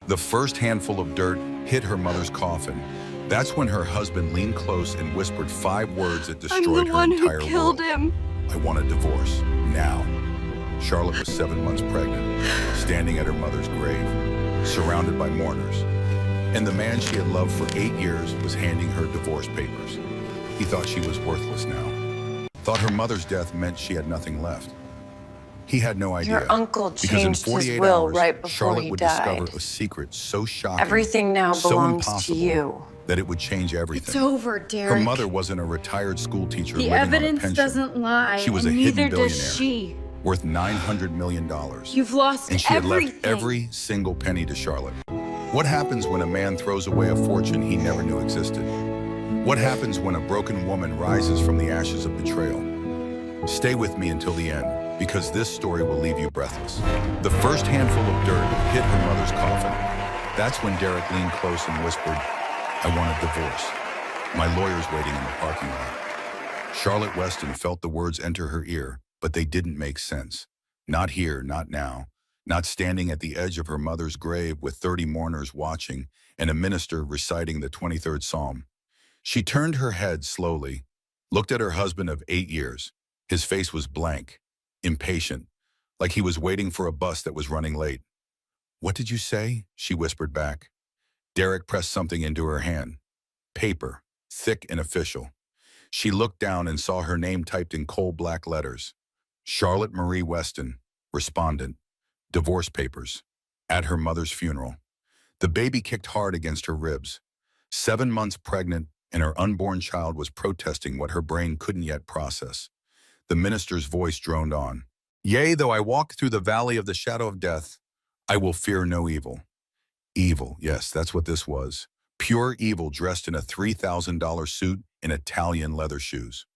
The first handful of dirt hit her mother's coffin. That's when her husband leaned close and whispered 5 words that destroyed her entire world. I want a divorce, now. Charlotte was 7 months pregnant, standing at her mother's grave, surrounded by mourners. And the man she had loved for 8 years was handing her divorce papers. He thought she was worthless now. Thought her mother's death meant she had nothing left. He had no idea. Your uncle because in changed 48 his will hours, right before Charlotte he would died. discover a secret so shocking, Everything now so belongs to impossible, you. that it would change everything. It's over, Derek. Her mother wasn't a retired school teacher The living on a evidence pension. doesn't lie, She was and a hidden neither billionaire, does she. worth $900 million. You've lost and she had everything. left every single penny to Charlotte. What happens when a man throws away a fortune he never knew existed? What happens when a broken woman rises from the ashes of betrayal? Stay with me until the end, because this story will leave you breathless. The first handful of dirt hit her mother's coffin. That's when Derek leaned close and whispered, I want a divorce. My lawyer's waiting in the parking lot. Charlotte Weston felt the words enter her ear, but they didn't make sense. Not here, not now. Not standing at the edge of her mother's grave with 30 mourners watching and a minister reciting the 23rd Psalm. She turned her head slowly, looked at her husband of 8 years. His face was blank, impatient, like he was waiting for a bus that was running late. What did you say? She whispered back. Derek pressed something into her hand. Paper, thick and official. She looked down and saw her name typed in coal black letters. Charlotte Marie Weston, respondent. Divorce papers. At her mother's funeral. The baby kicked hard against her ribs. 7 months pregnant, and her unborn child was protesting what her brain couldn't yet process. The minister's voice droned on. Yea, though I walk through the valley of the shadow of death, I will fear no evil. Evil, yes, that's what this was. Pure evil dressed in a $3,000 suit and Italian leather shoes.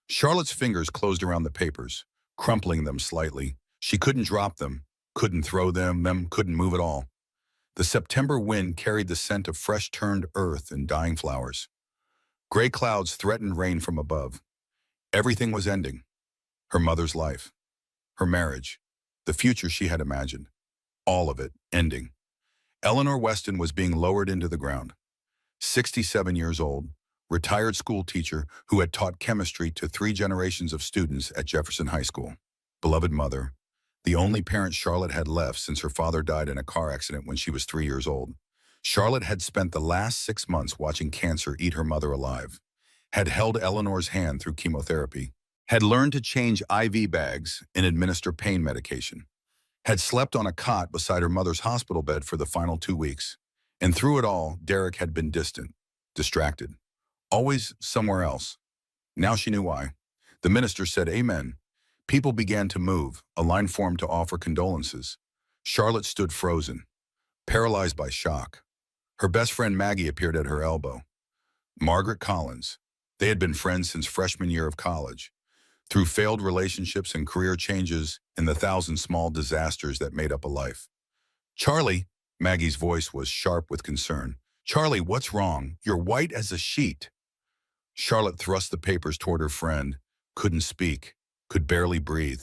Charlotte's fingers closed around the papers, crumpling them slightly. She couldn't drop them, couldn't throw them, couldn't move at all. The September wind carried the scent of fresh-turned earth and dying flowers. Gray clouds threatened rain from above. Everything was ending. Her mother's life, her marriage, the future she had imagined. All of it ending. Eleanor Weston was being lowered into the ground. 67 years old, retired school teacher who had taught chemistry to 3 generations of students at Jefferson High School. Beloved mother, the only parent Charlotte had left since her father died in a car accident when she was 3 years old. Charlotte had spent the last 6 months watching cancer eat her mother alive, had held Eleanor's hand through chemotherapy, had learned to change IV bags and administer pain medication, had slept on a cot beside her mother's hospital bed for the final 2 weeks. And through it all, Derek had been distant, distracted, always somewhere else. Now she knew why. The minister said amen. People began to move, a line formed to offer condolences. Charlotte stood frozen, paralyzed by shock. Her best friend Maggie appeared at her elbow. Margaret Collins. They had been friends since freshman year of college. Through failed relationships and career changes and the 1,000 small disasters that made up a life. Charlie, Maggie's voice was sharp with concern. Charlie, what's wrong? You're white as a sheet. Charlotte thrust the papers toward her friend, couldn't speak, could barely breathe.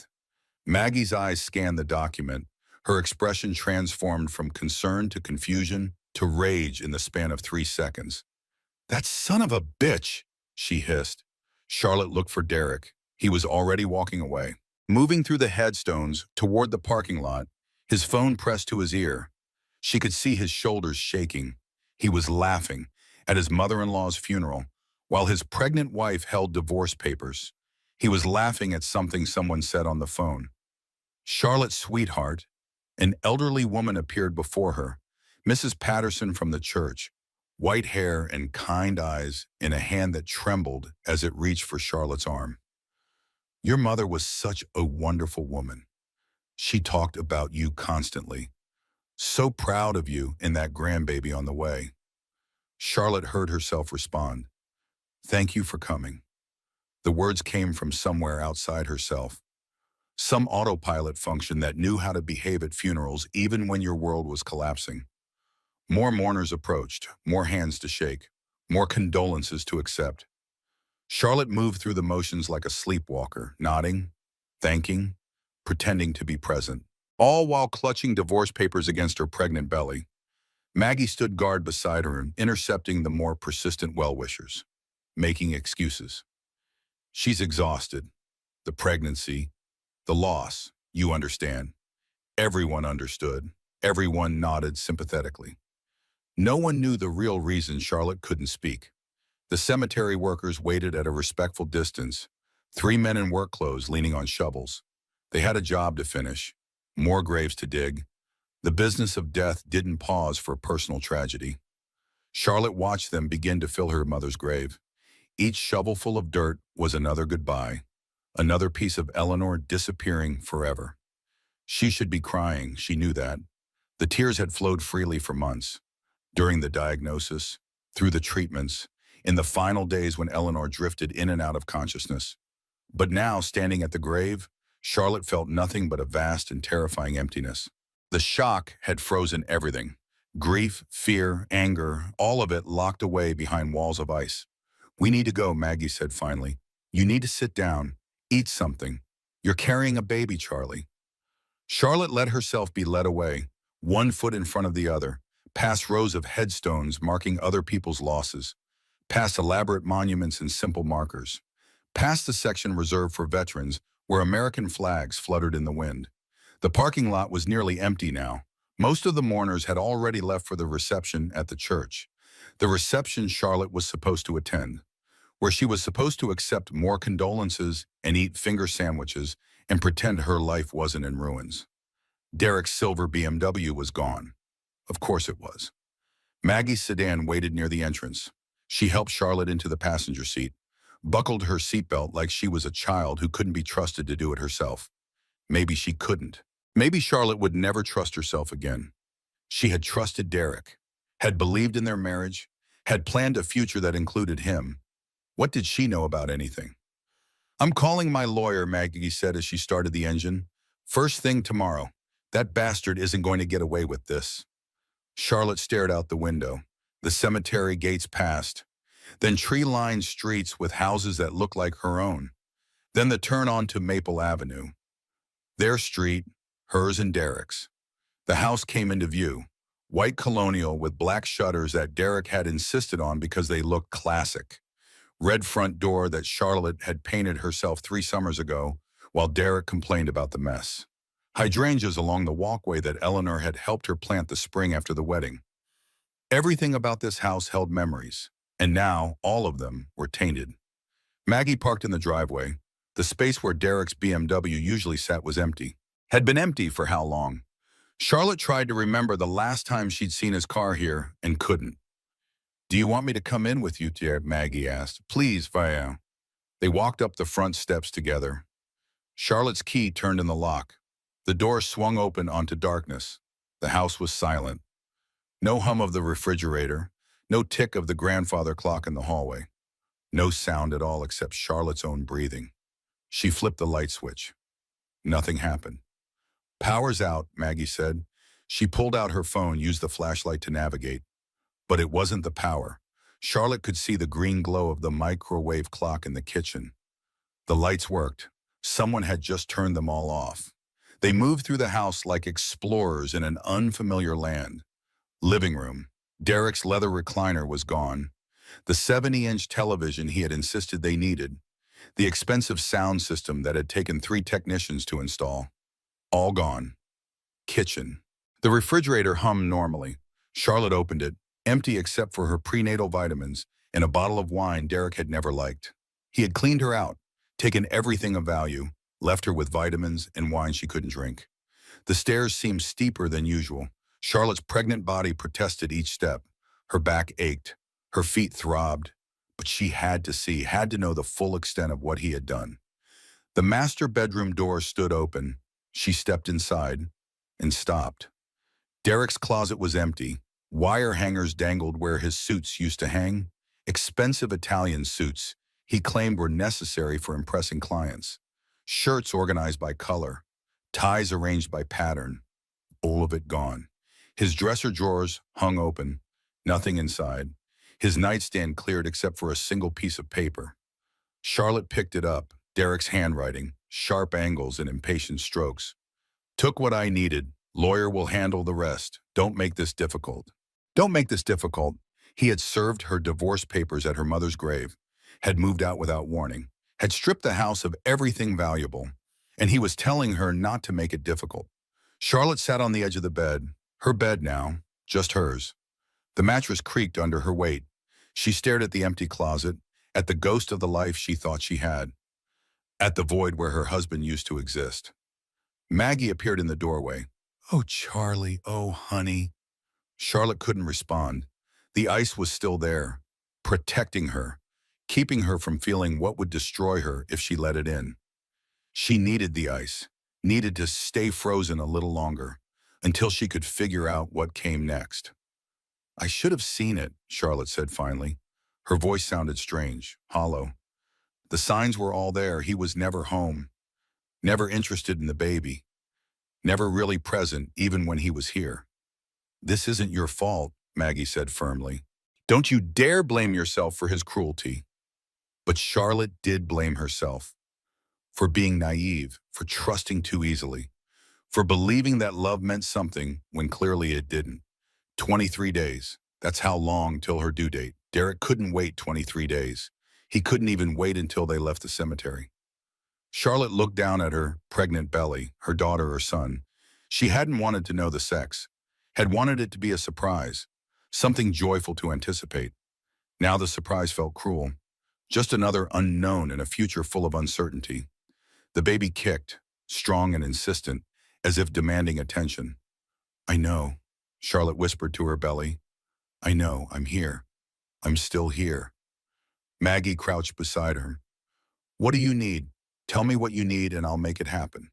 Maggie's eyes scanned the document, her expression transformed from concern to confusion to rage in the span of 3 seconds. That son of a bitch, she hissed. Charlotte looked for Derek. He was already walking away. Moving through the headstones toward the parking lot, his phone pressed to his ear. She could see his shoulders shaking. He was laughing at his mother-in-law's funeral while his pregnant wife held divorce papers. He was laughing at something someone said on the phone. Charlotte's sweetheart, an elderly woman appeared before her, Mrs. Patterson from the church, white hair and kind eyes in a hand that trembled as it reached for Charlotte's arm. Your mother was such a wonderful woman. She talked about you constantly. So proud of you and that grandbaby on the way. Charlotte heard herself respond. Thank you for coming. The words came from somewhere outside herself. Some autopilot function that knew how to behave at funerals even when your world was collapsing. More mourners approached, more hands to shake, more condolences to accept. Charlotte moved through the motions like a sleepwalker, nodding, thanking, pretending to be present, all while clutching divorce papers against her pregnant belly. Maggie stood guard beside her, intercepting the more persistent well-wishers, making excuses. She's exhausted. The pregnancy, the loss, you understand. Everyone understood. Everyone nodded sympathetically. No one knew the real reason Charlotte couldn't speak. The cemetery workers waited at a respectful distance, 3 men in work clothes leaning on shovels. They had a job to finish, more graves to dig. The business of death didn't pause for personal tragedy. Charlotte watched them begin to fill her mother's grave. Each shovelful of dirt was another goodbye, another piece of Eleanor disappearing forever. She should be crying, she knew that. The tears had flowed freely for months. During the diagnosis, through the treatments, in the final days when Eleanor drifted in and out of consciousness. But now, standing at the grave, Charlotte felt nothing but a vast and terrifying emptiness. The shock had frozen everything. Grief, fear, anger, all of it locked away behind walls of ice. "We need to go," Maggie said finally. "You need to sit down, eat something. You're carrying a baby, Charlie." Charlotte let herself be led away, one foot in front of the other, past rows of headstones marking other people's losses, past elaborate monuments and simple markers, past the section reserved for veterans where American flags fluttered in the wind. The parking lot was nearly empty now. Most of the mourners had already left for the reception at the church, the reception Charlotte was supposed to attend, where she was supposed to accept more condolences and eat finger sandwiches and pretend her life wasn't in ruins. Derek's silver BMW was gone. Of course it was. Maggie's sedan waited near the entrance. She helped Charlotte into the passenger seat, buckled her seatbelt like she was a child who couldn't be trusted to do it herself. Maybe she couldn't. Maybe Charlotte would never trust herself again. She had trusted Derek, had believed in their marriage, had planned a future that included him. What did she know about anything? "I'm calling my lawyer," Maggie said as she started the engine. "First thing tomorrow. That bastard isn't going to get away with this." Charlotte stared out the window. The cemetery gates passed. Then tree-lined streets with houses that looked like her own. Then the turn onto Maple Avenue. Their street, hers and Derek's. The house came into view. White colonial with black shutters that Derek had insisted on because they looked classic. Red front door that Charlotte had painted herself 3 summers ago while Derek complained about the mess. Hydrangeas along the walkway that Eleanor had helped her plant the spring after the wedding. Everything about this house held memories, and now all of them were tainted. Maggie parked in the driveway. The space where Derek's BMW usually sat was empty. Had been empty for how long? Charlotte tried to remember the last time she'd seen his car here and couldn't. "Do you want me to come in with you, Derek?" Maggie asked. "Please, Vaya." They walked up the front steps together. Charlotte's key turned in the lock. The door swung open onto darkness. The house was silent. No hum of the refrigerator, no tick of the grandfather clock in the hallway. No sound at all except Charlotte's own breathing. She flipped the light switch. Nothing happened. "Power's out," Maggie said. She pulled out her phone, used the flashlight to navigate. But it wasn't the power. Charlotte could see the green glow of the microwave clock in the kitchen. The lights worked. Someone had just turned them all off. They moved through the house like explorers in an unfamiliar land. Living room. Derek's leather recliner was gone. The 70-inch television he had insisted they needed. The expensive sound system that had taken 3 technicians to install. All gone. Kitchen. The refrigerator hummed normally. Charlotte opened it, empty except for her prenatal vitamins and a bottle of wine Derek had never liked. He had cleaned her out, taken everything of value, left her with vitamins and wine she couldn't drink. The stairs seemed steeper than usual. Charlotte's pregnant body protested each step. Her back ached. Her feet throbbed. But she had to see, had to know the full extent of what he had done. The master bedroom door stood open. She stepped inside and stopped. Derek's closet was empty. Wire hangers dangled where his suits used to hang. Expensive Italian suits he claimed were necessary for impressing clients. Shirts organized by color. Ties arranged by pattern. All of it gone. His dresser drawers hung open. Nothing inside. His nightstand cleared except for a single piece of paper. Charlotte picked it up. Derek's handwriting. Sharp angles and impatient strokes. "Took what I needed. Lawyer will handle the rest. Don't make this difficult." Don't make this difficult. He had served her divorce papers at her mother's grave, had moved out without warning, had stripped the house of everything valuable, and he was telling her not to make it difficult. Charlotte sat on the edge of the bed, her bed now, just hers. The mattress creaked under her weight. She stared at the empty closet, at the ghost of the life she thought she had, at the void where her husband used to exist. Maggie appeared in the doorway. "Oh, Charlie, oh, honey." Charlotte couldn't respond. The ice was still there, protecting her, keeping her from feeling what would destroy her if she let it in. She needed the ice, needed to stay frozen a little longer, until she could figure out what came next. "I should have seen it," Charlotte said finally. Her voice sounded strange, hollow. The signs were all there. He was never home, never interested in the baby, never really present even when he was here. "This isn't your fault," Maggie said firmly. "Don't you dare blame yourself for his cruelty." But Charlotte did blame herself for being naive, for trusting too easily, for believing that love meant something when clearly it didn't. 23 days. That's how long till her due date. Derek couldn't wait 23 days. He couldn't even wait until they left the cemetery. Charlotte looked down at her pregnant belly, her daughter or son. She hadn't wanted to know the sex, had wanted it to be a surprise, something joyful to anticipate. Now the surprise felt cruel, just another unknown in a future full of uncertainty. The baby kicked, strong and insistent, as if demanding attention. "I know," Charlotte whispered to her belly. "I know, I'm here. I'm still here." Maggie crouched beside her. "What do you need? Tell me what you need and I'll make it happen."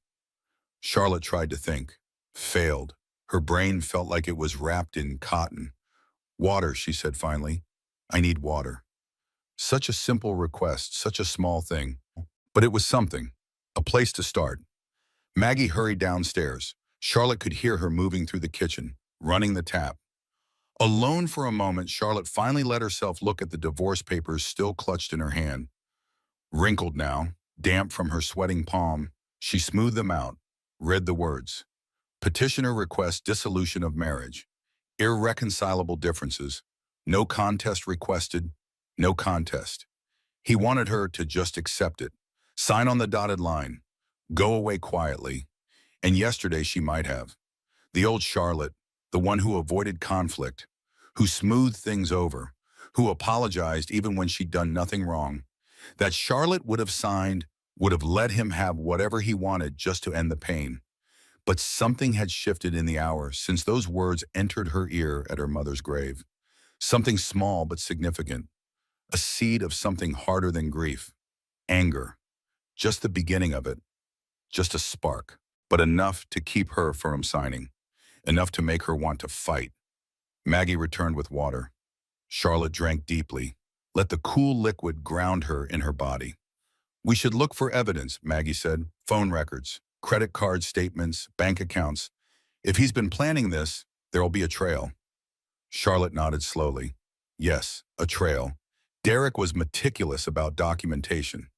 Charlotte tried to think, failed. Her brain felt like it was wrapped in cotton. "Water," she said finally. "I need water." Such a simple request, such a small thing. But it was something, a place to start. Maggie hurried downstairs. Charlotte could hear her moving through the kitchen, running the tap. Alone for a moment, Charlotte finally let herself look at the divorce papers still clutched in her hand. Wrinkled now, damp from her sweating palm, she smoothed them out, read the words. Petitioner requests dissolution of marriage. Irreconcilable differences. No contest requested. No contest. He wanted her to just accept it. Sign on the dotted line. Go away quietly. And yesterday she might have. The old Charlotte, the one who avoided conflict, who smoothed things over, who apologized even when she'd done nothing wrong. That Charlotte would have signed, would have let him have whatever he wanted just to end the pain. But something had shifted in the hour since those words entered her ear at her mother's grave. Something small but significant. A seed of something harder than grief. Anger. Just the beginning of it. Just a spark. But enough to keep her from signing. Enough to make her want to fight. Maggie returned with water. Charlotte drank deeply. Let the cool liquid ground her in her body. "We should look for evidence," Maggie said. "Phone records, credit card statements, bank accounts. If he's been planning this, there'll be a trail." Charlotte nodded slowly. Yes, a trail. Derek was meticulous about documentation.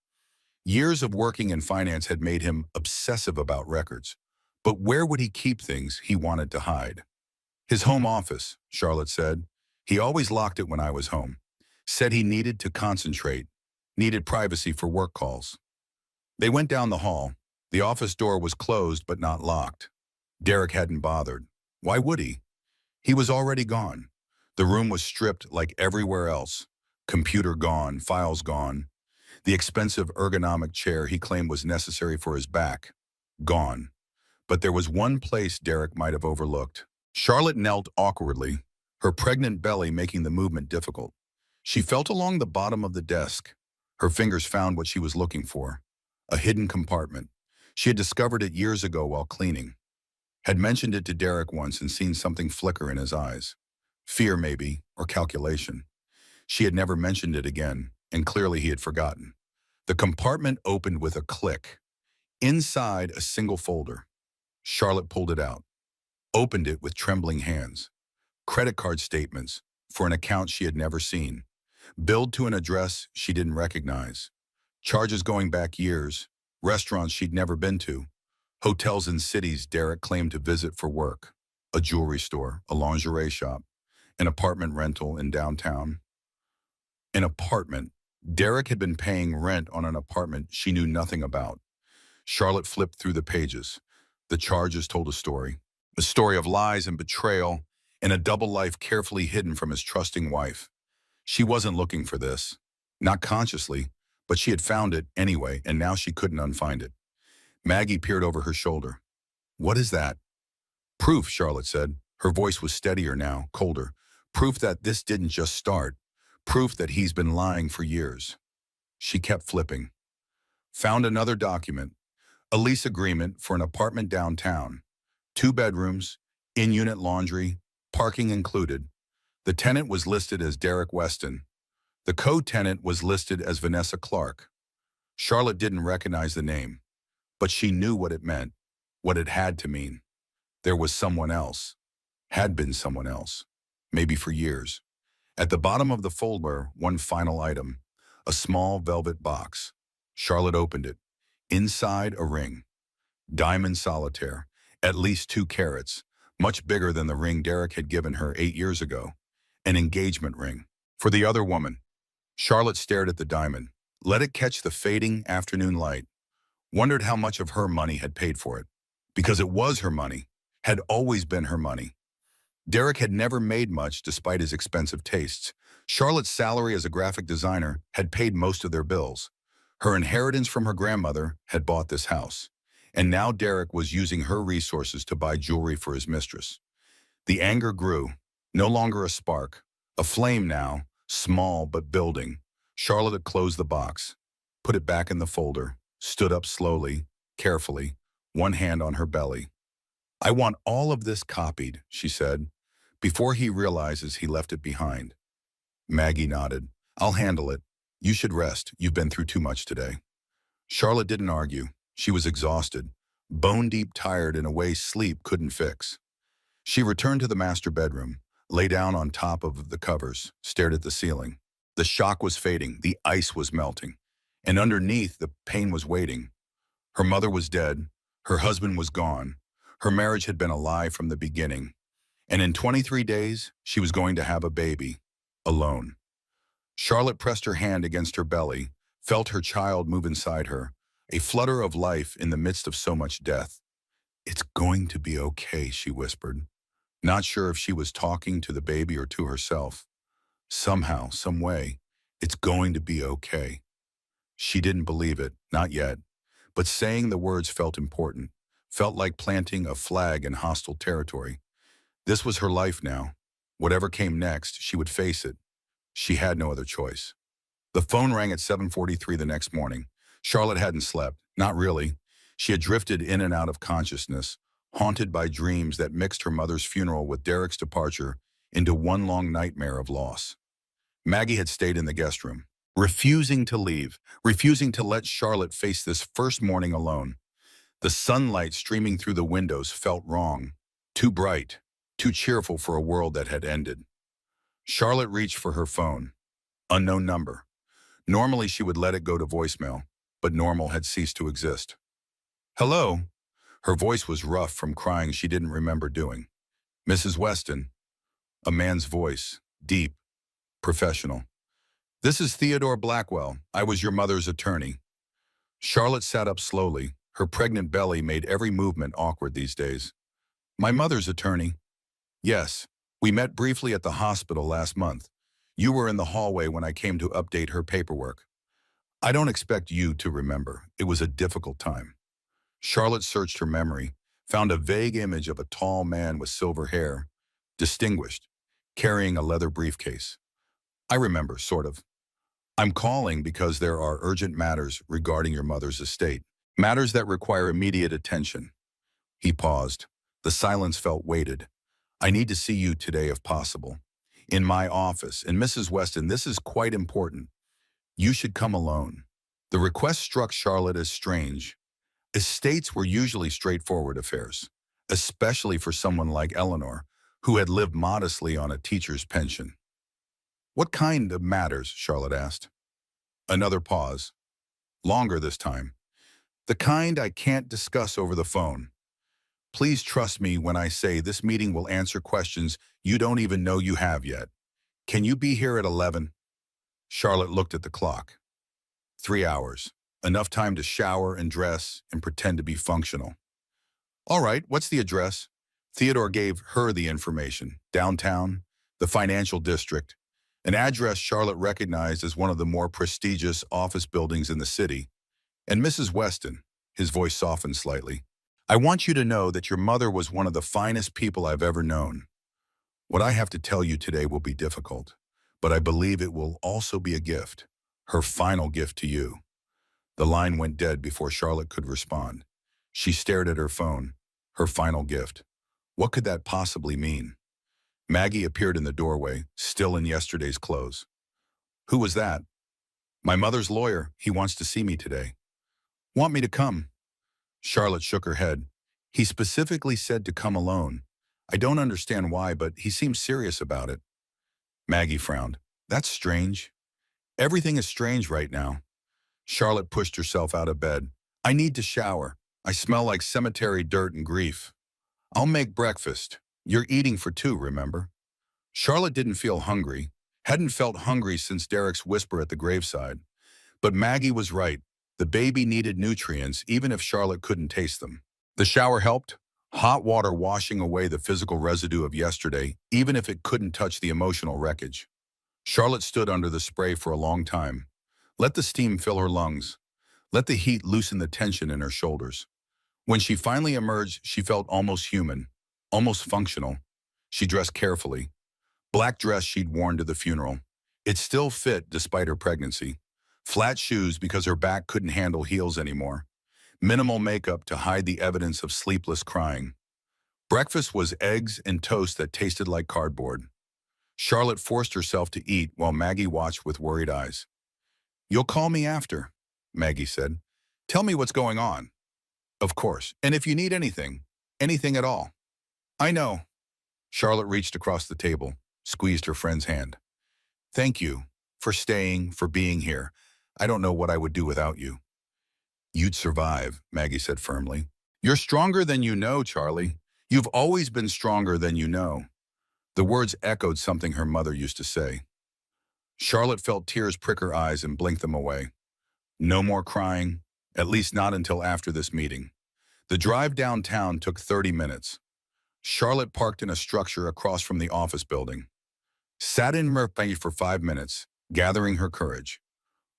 Years of working in finance had made him obsessive about records. But where would he keep things he wanted to hide? "His home office," Charlotte said. "He always locked it when I was home. Said he needed to concentrate, needed privacy for work calls." They went down the hall. The office door was closed but not locked. Derek hadn't bothered. Why would he? He was already gone. The room was stripped like everywhere else. Computer gone, files gone. The expensive ergonomic chair he claimed was necessary for his back. Gone. But there was one place Derek might have overlooked. Charlotte knelt awkwardly, her pregnant belly making the movement difficult. She felt along the bottom of the desk. Her fingers found what she was looking for. A hidden compartment. She had discovered it years ago while cleaning. Had mentioned it to Derek once and seen something flicker in his eyes. Fear, maybe, or calculation. She had never mentioned it again, and clearly he had forgotten. The compartment opened with a click. Inside, a single folder. Charlotte pulled it out, opened it with trembling hands. Credit card statements for an account she had never seen. Billed to an address she didn't recognize. Charges going back years. Restaurants she'd never been to. Hotels in cities Derek claimed to visit for work. A jewelry store, a lingerie shop. An apartment rental in downtown. An apartment. Derek had been paying rent on an apartment she knew nothing about. Charlotte flipped through the pages. The charges told a story of lies and betrayal, and a double life carefully hidden from his trusting wife. She wasn't looking for this. Not consciously, but she had found it anyway, and now she couldn't unfind it. Maggie peered over her shoulder. What is that? Proof, Charlotte said. Her voice was steadier now, colder. Proof that this didn't just start. Proof that he's been lying for years. She kept flipping. Found another document. A lease agreement for an apartment downtown. 2 bedrooms, in-unit laundry, parking included. The tenant was listed as Derek Weston. The co-tenant was listed as Vanessa Clark. Charlotte didn't recognize the name, but she knew what it meant, what it had to mean. There was someone else. Had been someone else. Maybe for years. At the bottom of the folder, one final item. A small velvet box. Charlotte opened it. Inside, a ring. Diamond solitaire. At least 2 carats. Much bigger than the ring Derek had given her 8 years ago. An engagement ring. For the other woman. Charlotte stared at the diamond. Let it catch the fading afternoon light. Wondered how much of her money had paid for it. Because it was her money. Had always been her money. Derek had never made much despite his expensive tastes. Charlotte's salary as a graphic designer had paid most of their bills. Her inheritance from her grandmother had bought this house. And now Derek was using her resources to buy jewelry for his mistress. The anger grew. No longer a spark. A flame now, small but building. Charlotte had closed the box, put it back in the folder, stood up slowly, carefully, one hand on her belly. I want all of this copied, she said, before he realizes he left it behind. Maggie nodded. I'll handle it. You should rest. You've been through too much today. Charlotte didn't argue. She was exhausted, bone-deep tired in a way sleep couldn't fix. She returned to the master bedroom, lay down on top of the covers, stared at the ceiling. The shock was fading. The ice was melting. And underneath, the pain was waiting. Her mother was dead. Her husband was gone. Her marriage had been a lie from the beginning. And in 23 days, she was going to have a baby, alone. Charlotte pressed her hand against her belly, felt her child move inside her, a flutter of life in the midst of so much death. It's going to be okay, she whispered, not sure if she was talking to the baby or to herself. Somehow, some way, it's going to be okay. She didn't believe it, not yet, but saying the words felt important, felt like planting a flag in hostile territory. This was her life now. Whatever came next, she would face it. She had no other choice. The phone rang at 7:43 the next morning. Charlotte hadn't slept, not really. She had drifted in and out of consciousness, haunted by dreams that mixed her mother's funeral with Derek's departure into one long nightmare of loss. Maggie had stayed in the guest room, refusing to leave, refusing to let Charlotte face this first morning alone. The sunlight streaming through the windows felt wrong, too bright, too cheerful for a world that had ended. Charlotte reached for her phone. Unknown number. Normally she would let it go to voicemail, but normal had ceased to exist. Hello? Her voice was rough from crying she didn't remember doing. Mrs. Weston. A man's voice, deep, professional. This is Theodore Blackwell. I was your mother's attorney. Charlotte sat up slowly. Her pregnant belly made every movement awkward these days. My mother's attorney? Yes. We met briefly at the hospital last month. You were in the hallway when I came to update her paperwork. I don't expect you to remember. It was a difficult time. Charlotte searched her memory, found a vague image of a tall man with silver hair, distinguished, carrying a leather briefcase. I remember, sort of. I'm calling because there are urgent matters regarding your mother's estate, matters that require immediate attention. He paused. The silence felt weighted. I need to see you today if possible. In my office. And Mrs. Weston, this is quite important. You should come alone. The request struck Charlotte as strange. Estates were usually straightforward affairs, especially for someone like Eleanor, who had lived modestly on a teacher's pension. What kind of matters? Charlotte asked. Another pause. Longer this time. The kind I can't discuss over the phone. Please trust me when I say this meeting will answer questions you don't even know you have yet. Can you be here at 11? Charlotte looked at the clock. 3 hours. Enough time to shower and dress and pretend to be functional. All right, what's the address? Theodore gave her the information. Downtown, the financial district, an address Charlotte recognized as one of the more prestigious office buildings in the city. And Mrs. Weston, his voice softened slightly. I want you to know that your mother was one of the finest people I've ever known. What I have to tell you today will be difficult, but I believe it will also be a gift, her final gift to you. The line went dead before Charlotte could respond. She stared at her phone. Her final gift. What could that possibly mean? Maggie appeared in the doorway, still in yesterday's clothes. Who was that? My mother's lawyer. He wants to see me today. Want me to come? Charlotte shook her head. He specifically said to come alone. I don't understand why, but he seems serious about it. Maggie frowned. That's strange. Everything is strange right now. Charlotte pushed herself out of bed. I need to shower. I smell like cemetery dirt and grief. I'll make breakfast. You're eating for two, remember? Charlotte didn't feel hungry, hadn't felt hungry since Derek's whisper at the graveside. But Maggie was right. The baby needed nutrients, even if Charlotte couldn't taste them. The shower helped, hot water washing away the physical residue of yesterday, even if it couldn't touch the emotional wreckage. Charlotte stood under the spray for a long time. Let the steam fill her lungs. Let the heat loosen the tension in her shoulders. When she finally emerged, she felt almost human, almost functional. She dressed carefully. Black dress she'd worn to the funeral. It still fit despite her pregnancy. Flat shoes because her back couldn't handle heels anymore. Minimal makeup to hide the evidence of sleepless crying. Breakfast was eggs and toast that tasted like cardboard. Charlotte forced herself to eat while Maggie watched with worried eyes. You'll call me after, Maggie said. Tell me what's going on. Of course, and if you need anything, anything at all. I know. Charlotte reached across the table, squeezed her friend's hand. Thank you for staying, for being here. I don't know what I would do without you. You'd survive, Maggie said firmly. You're stronger than you know, Charlie. You've always been stronger than you know. The words echoed something her mother used to say. Charlotte felt tears prick her eyes and blinked them away. No more crying, at least not until after this meeting. The drive downtown took 30 minutes. Charlotte parked in a structure across from the office building. Sat in Murphy for 5 minutes, gathering her courage.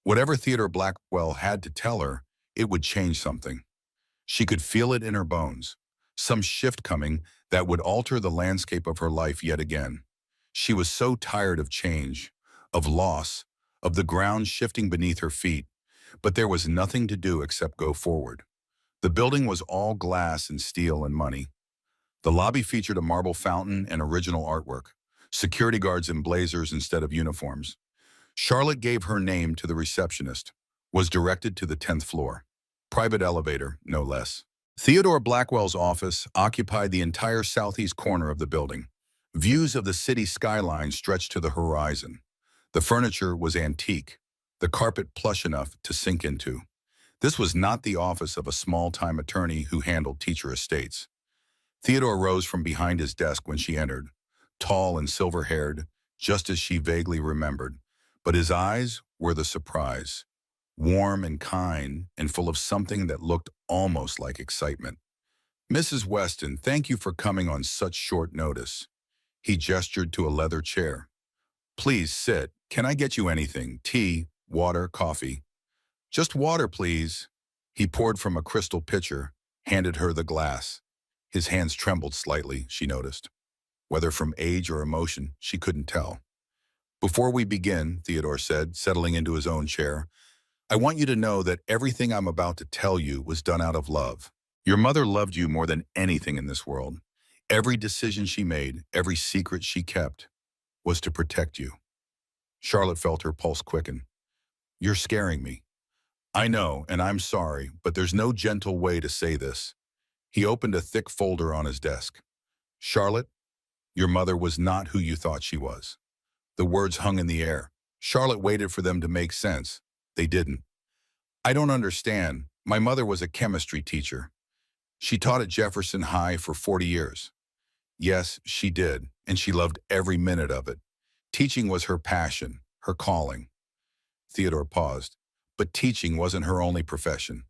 Whatever Theodore Blackwell had to tell her, it would change something. She could feel it in her bones. Some shift coming that would alter the landscape of her life yet again. She was so tired of change, of loss, of the ground shifting beneath her feet, but there was nothing to do except go forward. The building was all glass and steel and money. The lobby featured a marble fountain and original artwork, security guards in blazers instead of uniforms. Charlotte gave her name to the receptionist, was directed to the 10th floor. Private elevator, no less. Theodore Blackwell's office occupied the entire southeast corner of the building. Views of the city skyline stretched to the horizon. The furniture was antique, the carpet plush enough to sink into. This was not the office of a small-time attorney who handled teacher estates. Theodore rose from behind his desk when she entered, tall and silver-haired, just as she vaguely remembered. But his eyes were the surprise, warm and kind and full of something that looked almost like excitement. Mrs. Weston, thank you for coming on such short notice. He gestured to a leather chair. Please sit. Can I get you anything? Tea, water, coffee? Just water, please. He poured from a crystal pitcher, handed her the glass. His hands trembled slightly, she noticed. Whether from age or emotion, she couldn't tell. Before we begin, Theodore said, settling into his own chair, I want you to know that everything I'm about to tell you was done out of love. Your mother loved you more than anything in this world. Every decision she made, every secret she kept, was to protect you. Charlotte felt her pulse quicken. You're scaring me. I know, and I'm sorry, but there's no gentle way to say this. He opened a thick folder on his desk. Charlotte, your mother was not who you thought she was. The words hung in the air. Charlotte waited for them to make sense. They didn't. I don't understand. My mother was a chemistry teacher. She taught at Jefferson High for 40 years. Yes, she did, and she loved every minute of it. Teaching was her passion, her calling. Theodore paused. But teaching wasn't her only profession.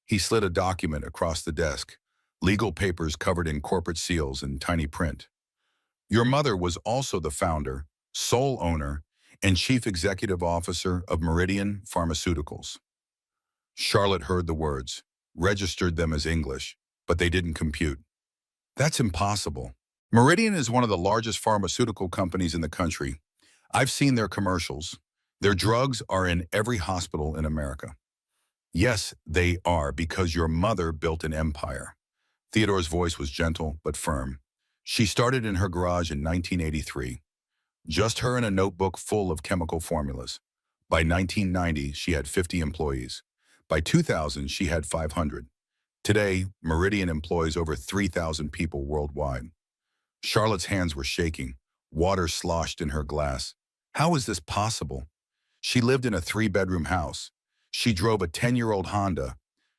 He slid a document across the desk, legal papers covered in corporate seals and tiny print. Your mother was also the founder, sole owner, and chief executive officer of Meridian Pharmaceuticals. Charlotte heard the words, registered them as English, but they didn't compute. That's impossible. Meridian is one of the largest pharmaceutical companies in the country. I've seen their commercials. Their drugs are in every hospital in America. Yes, they are, because your mother built an empire. Theodore's voice was gentle but firm. She started in her garage in 1983. Just her and a notebook full of chemical formulas. By 1990, she had 50 employees. By 2000, she had 500. Today, Meridian employs over 3,000 people worldwide. Charlotte's hands were shaking. Water sloshed in her glass. How is this possible? She lived in a 3-bedroom house. She drove a 10-year-old Honda.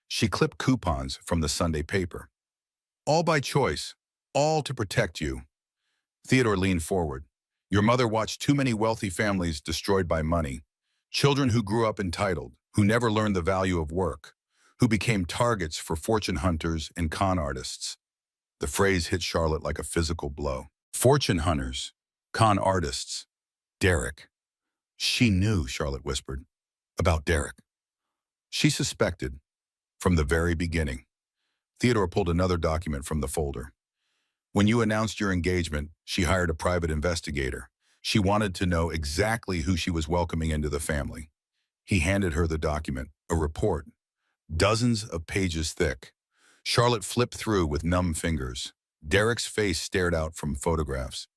She clipped coupons from the Sunday paper. All by choice, all to protect you. Theodore leaned forward. Your mother watched too many wealthy families destroyed by money. Children who grew up entitled, who never learned the value of work, who became targets for fortune hunters and con artists. The phrase hit Charlotte like a physical blow. Fortune hunters, con artists, Derek. She knew, Charlotte whispered, about Derek. She suspected from the very beginning. Theodore pulled another document from the folder. When you announced your engagement, she hired a private investigator. She wanted to know exactly who she was welcoming into the family. He handed her the document, a report, dozens of pages thick. Charlotte flipped through with numb fingers. Derek's face stared out from photographs.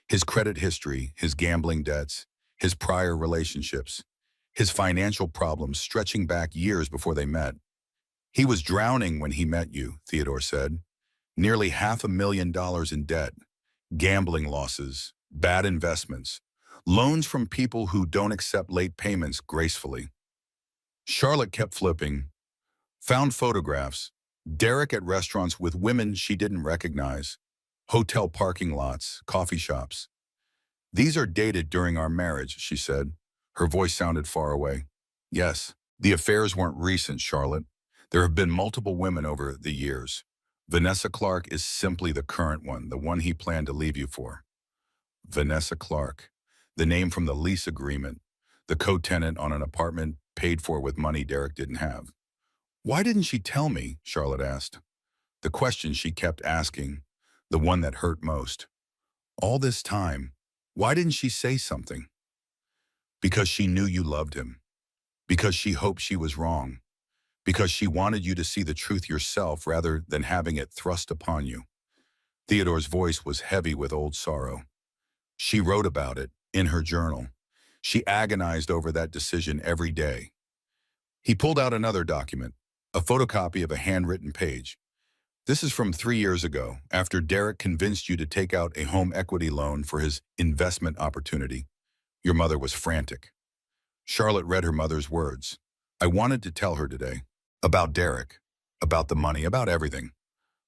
His credit history, his gambling debts, his prior relationships, his financial problems stretching back years before they met. He was drowning when he met you, Theodore said. Nearly $500,000 in debt, gambling losses, bad investments, loans from people who don't accept late payments gracefully. Charlotte kept flipping, found photographs, Derek at restaurants with women she didn't recognize, hotel parking lots, coffee shops. These are dated during our marriage, she said. Her voice sounded far away. Yes, the affairs weren't recent, Charlotte. There have been multiple women over the years. Vanessa Clark is simply the current one, the one he planned to leave you for. Vanessa Clark, the name from the lease agreement, the co-tenant on an apartment paid for with money Derek didn't have. Why didn't she tell me? Charlotte asked. The question she kept asking, the one that hurt most. All this time, why didn't she say something? Because she knew you loved him. Because she hoped she was wrong. Because she wanted you to see the truth yourself rather than having it thrust upon you. Theodore's voice was heavy with old sorrow. She wrote about it in her journal. She agonized over that decision every day. He pulled out another document, a photocopy of a handwritten page. This is from 3 years ago, after Derek convinced you to take out a home equity loan for his investment opportunity. Your mother was frantic. Charlotte read her mother's words. I wanted to tell her today. About Derek, about the money, about everything.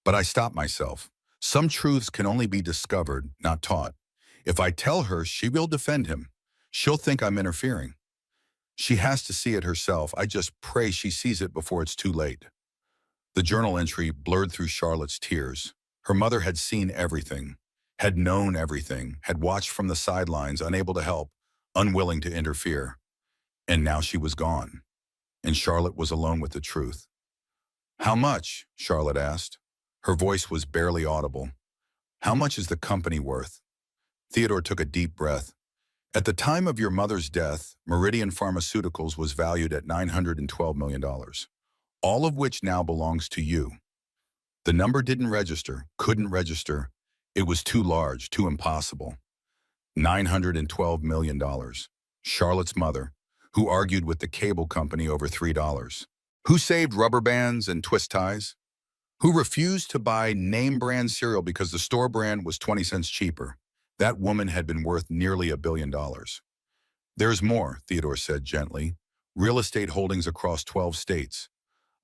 But I stopped myself. Some truths can only be discovered, not taught. If I tell her, she will defend him. She'll think I'm interfering. She has to see it herself. I just pray she sees it before it's too late. The journal entry blurred through Charlotte's tears. Her mother had seen everything, had known everything, had watched from the sidelines, unable to help, unwilling to interfere. And now she was gone. And Charlotte was alone with the truth. How much? Charlotte asked. Her voice was barely audible. How much is the company worth? Theodore took a deep breath. At the time of your mother's death, Meridian Pharmaceuticals was valued at $912 million, all of which now belongs to you. The number didn't register, couldn't register. It was too large, too impossible. $912 million. Charlotte's mother, who argued with the cable company over $3. Who saved rubber bands and twist ties? Who refused to buy name brand cereal because the store brand was 20 cents cheaper? That woman had been worth nearly $1 billion. There's more, Theodore said gently. Real estate holdings across 12 states.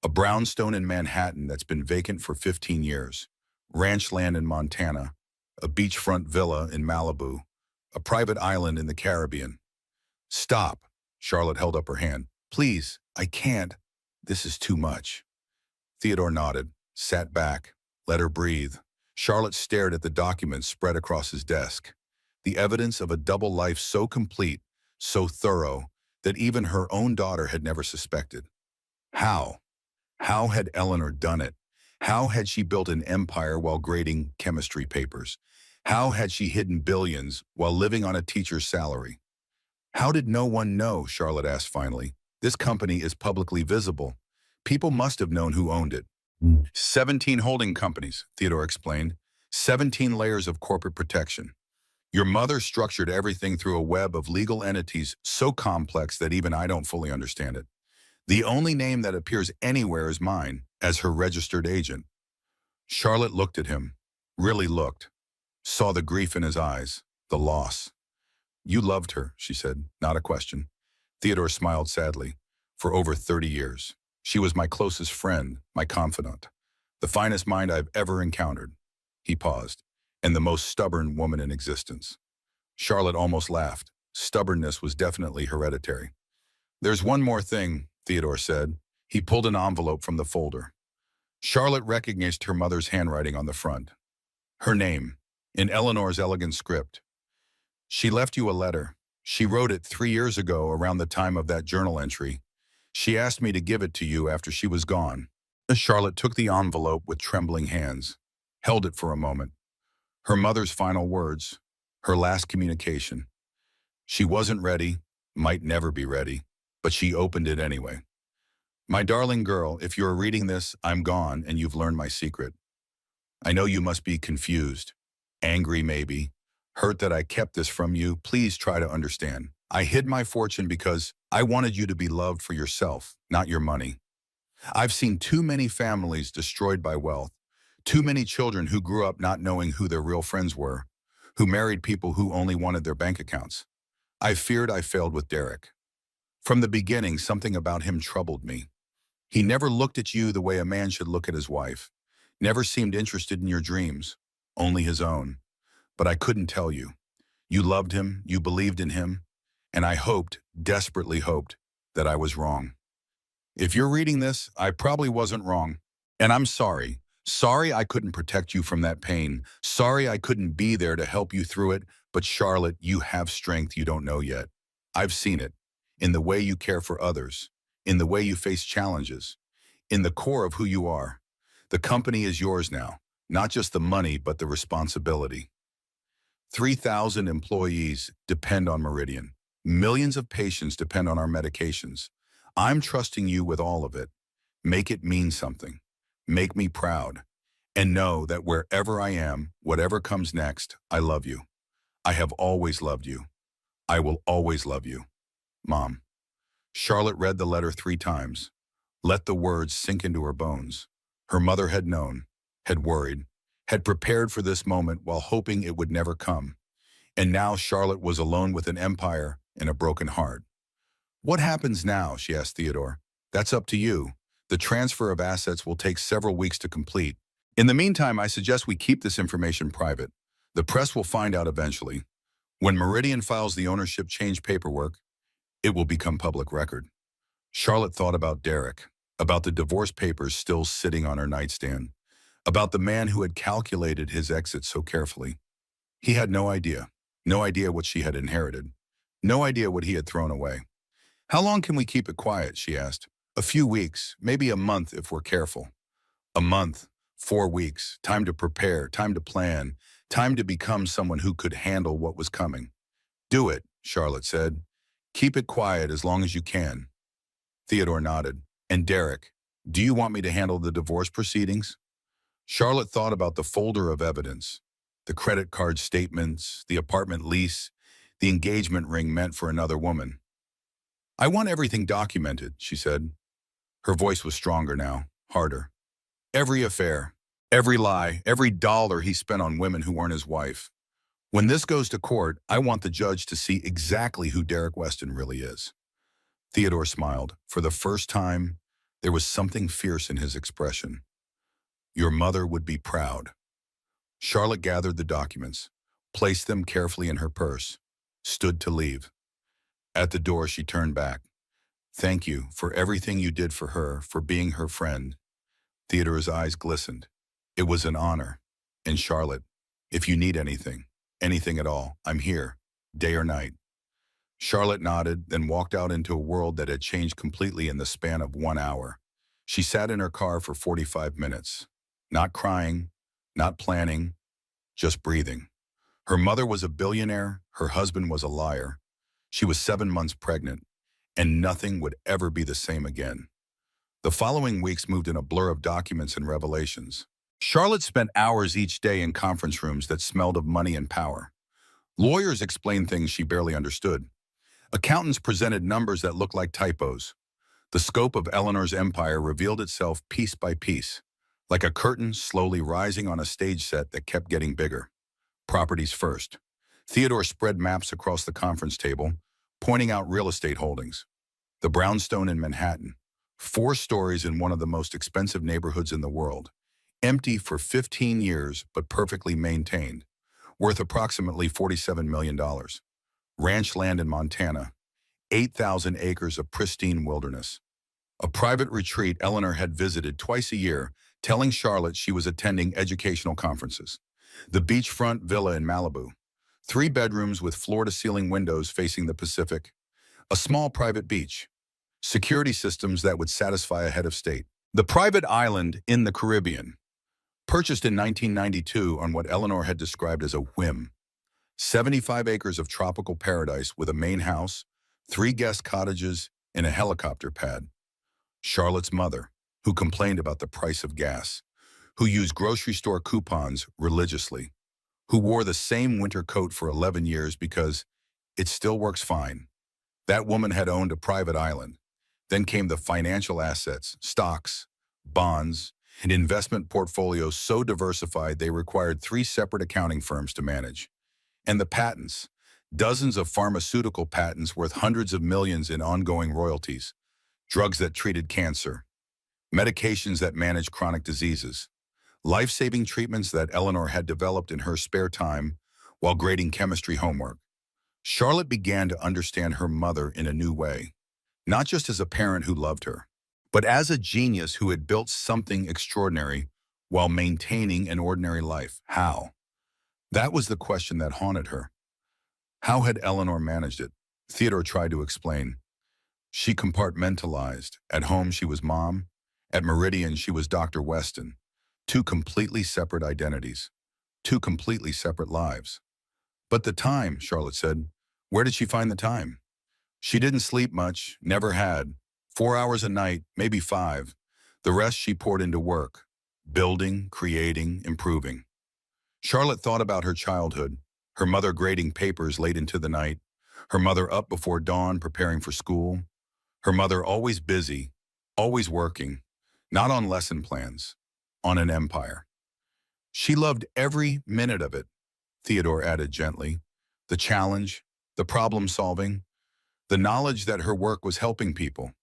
A brownstone in Manhattan that's been vacant for 15 years, ranch land in Montana, a beachfront villa in Malibu, a private island in the Caribbean. Stop. Charlotte held up her hand. Please, I can't. This is too much. Theodore nodded, sat back, let her breathe. Charlotte stared at the documents spread across his desk. The evidence of a double life so complete, so thorough, that even her own daughter had never suspected. How? How had Eleanor done it? How had she built an empire while grading chemistry papers? How had she hidden billions while living on a teacher's salary? How did no one know, Charlotte asked finally. This company is publicly visible. People must have known who owned it. 17 holding companies, Theodore explained. 17 layers of corporate protection. Your mother structured everything through a web of legal entities so complex that even I don't fully understand it. The only name that appears anywhere is mine, as her registered agent. Charlotte looked at him, really looked, saw the grief in his eyes, the loss. You loved her, she said, not a question. Theodore smiled sadly. For over 30 years. She was my closest friend, my confidant. The finest mind I've ever encountered. He paused. And the most stubborn woman in existence. Charlotte almost laughed. Stubbornness was definitely hereditary. There's one more thing, Theodore said. He pulled an envelope from the folder. Charlotte recognized her mother's handwriting on the front. Her name, in Eleanor's elegant script. She left you a letter. She wrote it 3 years ago around the time of that journal entry. She asked me to give it to you after she was gone. Charlotte took the envelope with trembling hands, held it for a moment. Her mother's final words, her last communication. She wasn't ready, might never be ready, but she opened it anyway. My darling girl, if you're reading this, I'm gone and you've learned my secret. I know you must be confused, angry maybe, hurt that I kept this from you. Please try to understand. I hid my fortune because I wanted you to be loved for yourself, not your money. I've seen too many families destroyed by wealth, too many children who grew up not knowing who their real friends were, who married people who only wanted their bank accounts. I feared I failed with Derek. From the beginning, something about him troubled me. He never looked at you the way a man should look at his wife, never seemed interested in your dreams, only his own. But I couldn't tell you. You loved him, you believed in him, and I hoped, desperately hoped, that I was wrong. If you're reading this, I probably wasn't wrong. And I'm sorry. Sorry I couldn't protect you from that pain. Sorry I couldn't be there to help you through it. But Charlotte, you have strength you don't know yet. I've seen it. In the way you care for others. In the way you face challenges. In the core of who you are. The company is yours now. Not just the money, but the responsibility. 3,000 employees depend on Meridian. Millions of patients depend on our medications. I'm trusting you with all of it. Make it mean something. Make me proud. And know that wherever I am, whatever comes next, I love you. I have always loved you. I will always love you. Mom. Charlotte read the letter 3 times. Let the words sink into her bones. Her mother had known, had worried, had prepared for this moment while hoping it would never come. And now Charlotte was alone with an empire and a broken heart. What happens now, she asked Theodore. That's up to you. The transfer of assets will take several weeks to complete. In the meantime, I suggest we keep this information private. The press will find out eventually. When Meridian files the ownership change paperwork, it will become public record. Charlotte thought about Derek, about the divorce papers still sitting on her nightstand, about the man who had calculated his exit so carefully. He had no idea what she had inherited, no idea what he had thrown away. How long can we keep it quiet, she asked. A few weeks, maybe a month if we're careful. A month, 4 weeks, time to prepare, time to plan, time to become someone who could handle what was coming. Do it, Charlotte said. Keep it quiet as long as you can. Theodore nodded. And Derek, do you want me to handle the divorce proceedings? Charlotte thought about the folder of evidence, the credit card statements, the apartment lease, the engagement ring meant for another woman. I want everything documented, she said. Her voice was stronger now, harder. Every affair, every lie, every dollar he spent on women who weren't his wife. When this goes to court, I want the judge to see exactly who Derek Weston really is. Theodore smiled. For the first time, There was something fierce in his expression. Your mother would be proud. Charlotte gathered the documents, placed them carefully in her purse, stood to leave. At the door, she turned back. Thank you for everything you did for her, for being her friend. Theodore's eyes glistened. It was an honor. And Charlotte, if you need anything, anything at all, I'm here, day or night. Charlotte nodded, then walked out into a world that had changed completely in the span of 1 hour. She sat in her car for 45 minutes, not crying, not planning, just breathing. Her mother was a billionaire, her husband was a liar. She was 7 months pregnant, and nothing would ever be the same again. The following weeks moved in a blur of documents and revelations. Charlotte spent hours each day in conference rooms that smelled of money and power. Lawyers explained things she barely understood. Accountants presented numbers that looked like typos. The scope of Eleanor's empire revealed itself piece by piece, like a curtain slowly rising on a stage set that kept getting bigger. Properties first. Theodore spread maps across the conference table, pointing out real estate holdings. The brownstone in Manhattan, 4 stories in one of the most expensive neighborhoods in the world, empty for 15 years but perfectly maintained, worth approximately $47 million. Ranch land in Montana, 8,000 acres of pristine wilderness. A private retreat Eleanor had visited twice a year, telling Charlotte she was attending educational conferences. The beachfront villa in Malibu, 3 bedrooms with floor-to-ceiling windows facing the Pacific, a small private beach, security systems that would satisfy a head of state. The private island in the Caribbean, purchased in 1992 on what Eleanor had described as a whim. 75 acres of tropical paradise with a main house, 3 guest cottages, and a helicopter pad. Charlotte's mother, who complained about the price of gas, who used grocery store coupons religiously, who wore the same winter coat for 11 years because it still works fine. That woman had owned a private island. Then came the financial assets, stocks, bonds, and investment portfolios so diversified they required 3 separate accounting firms to manage. And the patents, dozens of pharmaceutical patents worth hundreds of millions in ongoing royalties, drugs that treated cancer, medications that managed chronic diseases, life-saving treatments that Eleanor had developed in her spare time while grading chemistry homework. Charlotte began to understand her mother in a new way, not just as a parent who loved her, but as a genius who had built something extraordinary while maintaining an ordinary life. How? That was the question that haunted her. How had Eleanor managed it? Theodore tried to explain. She compartmentalized. At home, she was mom. At Meridian, she was Dr. Weston. 2 completely separate identities. 2 completely separate lives. But the time, Charlotte said, where did she find the time? She didn't sleep much, never had. 4 hours a night, maybe 5. The rest she poured into work, building, creating, improving. Charlotte thought about her childhood, her mother grading papers late into the night, her mother up before dawn preparing for school, her mother always busy, always working, not on lesson plans, on an empire. She loved every minute of it, Theodore added gently. The challenge, the problem solving, the knowledge that her work was helping people.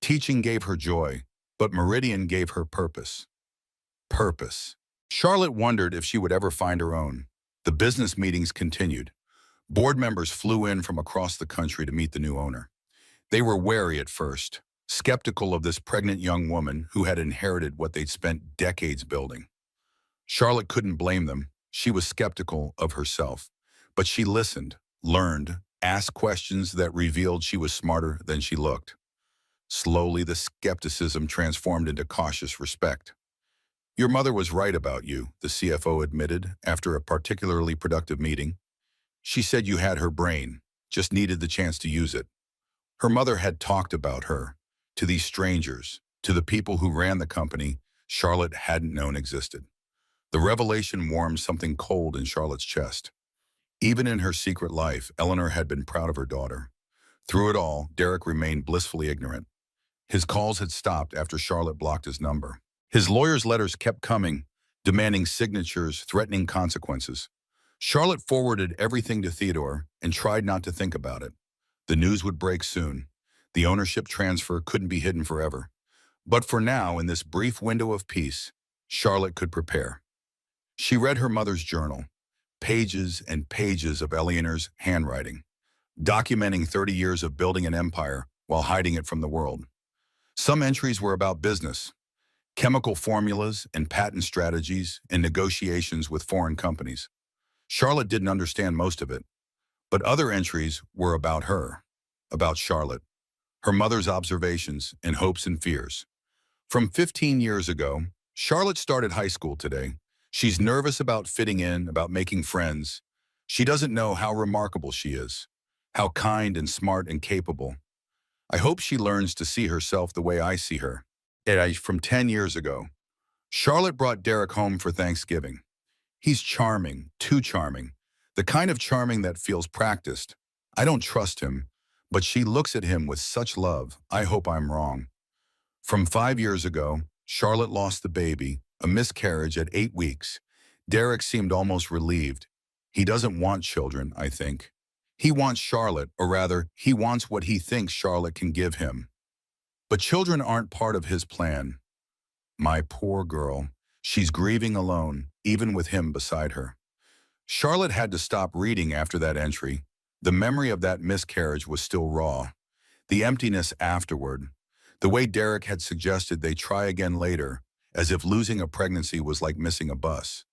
Teaching gave her joy, but Meridian gave her purpose. Purpose. Charlotte wondered if she would ever find her own. The business meetings continued. Board members flew in from across the country to meet the new owner. They were wary at first, skeptical of this pregnant young woman who had inherited what they'd spent decades building. Charlotte couldn't blame them. She was skeptical of herself. But she listened, learned, asked questions that revealed she was smarter than she looked. Slowly, the skepticism transformed into cautious respect. Your mother was right about you, the CFO admitted after a particularly productive meeting. She said you had her brain, just needed the chance to use it. Her mother had talked about her, to these strangers, to the people who ran the company Charlotte hadn't known existed. The revelation warmed something cold in Charlotte's chest. Even in her secret life, Eleanor had been proud of her daughter. Through it all, Derek remained blissfully ignorant. His calls had stopped after Charlotte blocked his number. His lawyer's letters kept coming, demanding signatures, threatening consequences. Charlotte forwarded everything to Theodore and tried not to think about it. The news would break soon. The ownership transfer couldn't be hidden forever. But for now, in this brief window of peace, Charlotte could prepare. She read her mother's journal, pages and pages of Eleanor's handwriting, documenting 30 years of building an empire while hiding it from the world. Some entries were about business, chemical formulas and patent strategies and negotiations with foreign companies. Charlotte didn't understand most of it, but other entries were about her, about Charlotte, her mother's observations and hopes and fears. From 15 years ago, Charlotte started high school today. She's nervous about fitting in, about making friends. She doesn't know how remarkable she is, how kind and smart and capable. I hope she learns to see herself the way I see her. From 10 years ago, Charlotte brought Derek home for Thanksgiving. He's charming, too charming, the kind of charming that feels practiced. I don't trust him, but she looks at him with such love. I hope I'm wrong. From 5 years ago, Charlotte lost the baby, a miscarriage at 8 weeks. Derek seemed almost relieved. He doesn't want children, I think. He wants Charlotte, or rather, he wants what he thinks Charlotte can give him. But children aren't part of his plan. My poor girl. She's grieving alone, even with him beside her. Charlotte had to stop reading after that entry. The memory of that miscarriage was still raw. The emptiness afterward. The way Derek had suggested they try again later, as if losing a pregnancy was like missing a bus.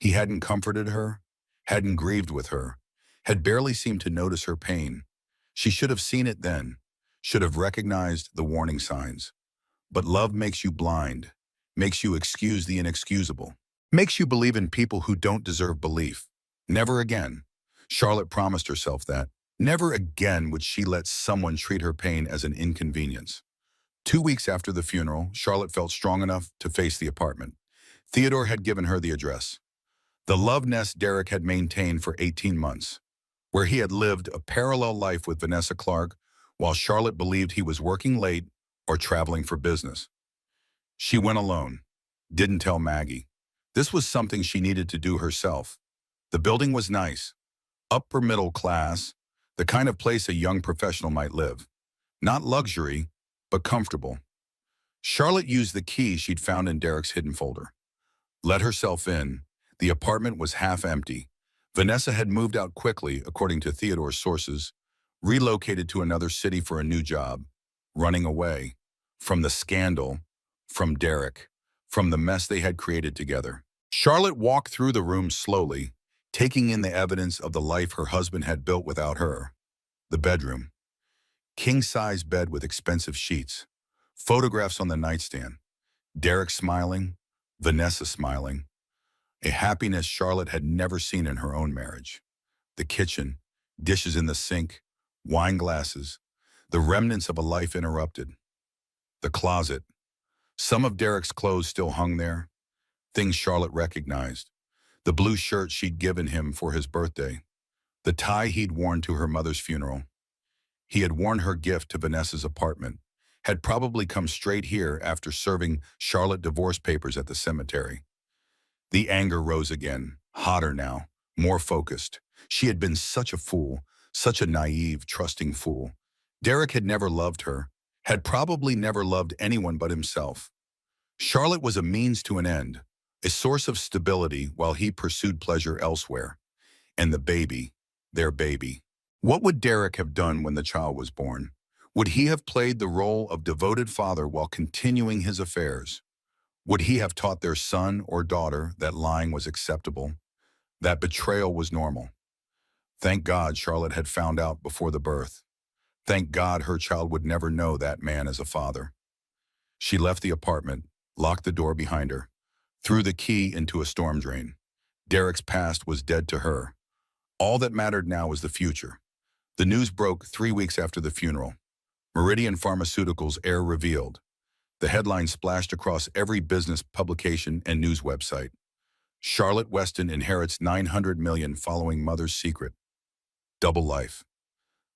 He hadn't comforted her, hadn't grieved with her, had barely seemed to notice her pain. She should have seen it then, should have recognized the warning signs. But love makes you blind, makes you excuse the inexcusable, makes you believe in people who don't deserve belief. Never again. Charlotte promised herself that. Never again would she let someone treat her pain as an inconvenience. 2 weeks after the funeral, Charlotte felt strong enough to face the apartment. Theodore had given her the address. The love nest Derek had maintained for 18 months, where he had lived a parallel life with Vanessa Clark, while Charlotte believed he was working late or traveling for business. She went alone, didn't tell Maggie. This was something she needed to do herself. The building was nice, upper middle class, the kind of place a young professional might live. Not luxury, but comfortable. Charlotte used the key she'd found in Derek's hidden folder. Let herself in. The apartment was half empty. Vanessa had moved out quickly, according to Theodore's sources, relocated to another city for a new job, running away from the scandal, from Derek, from the mess they had created together. Charlotte walked through the room slowly, taking in the evidence of the life her husband had built without her. The bedroom. King-size bed with expensive sheets. Photographs on the nightstand. Derek smiling, Vanessa smiling. A happiness Charlotte had never seen in her own marriage. The kitchen, dishes in the sink, wine glasses, the remnants of a life interrupted. The closet. Some of Derek's clothes still hung there, things Charlotte recognized. The blue shirt she'd given him for his birthday. The tie he'd worn to her mother's funeral. He had worn her gift to Vanessa's apartment, had probably come straight here after serving Charlotte divorce papers at the cemetery. The anger rose again, hotter now, more focused. She had been such a fool, such a naive, trusting fool. Derek had never loved her, had probably never loved anyone but himself. Charlotte was a means to an end, a source of stability while he pursued pleasure elsewhere. And the baby, their baby. What would Derek have done when the child was born? Would he have played the role of devoted father while continuing his affairs? Would he have taught their son or daughter that lying was acceptable, that betrayal was normal? Thank God Charlotte had found out before the birth. Thank God her child would never know that man as a father. She left the apartment, locked the door behind her, threw the key into a storm drain. Derek's past was dead to her. All that mattered now was the future. The news broke 3 weeks after the funeral. Meridian Pharmaceuticals' heir revealed. The headline splashed across every business publication and news website. Charlotte Weston inherits $900 million following mother's secret. Double life.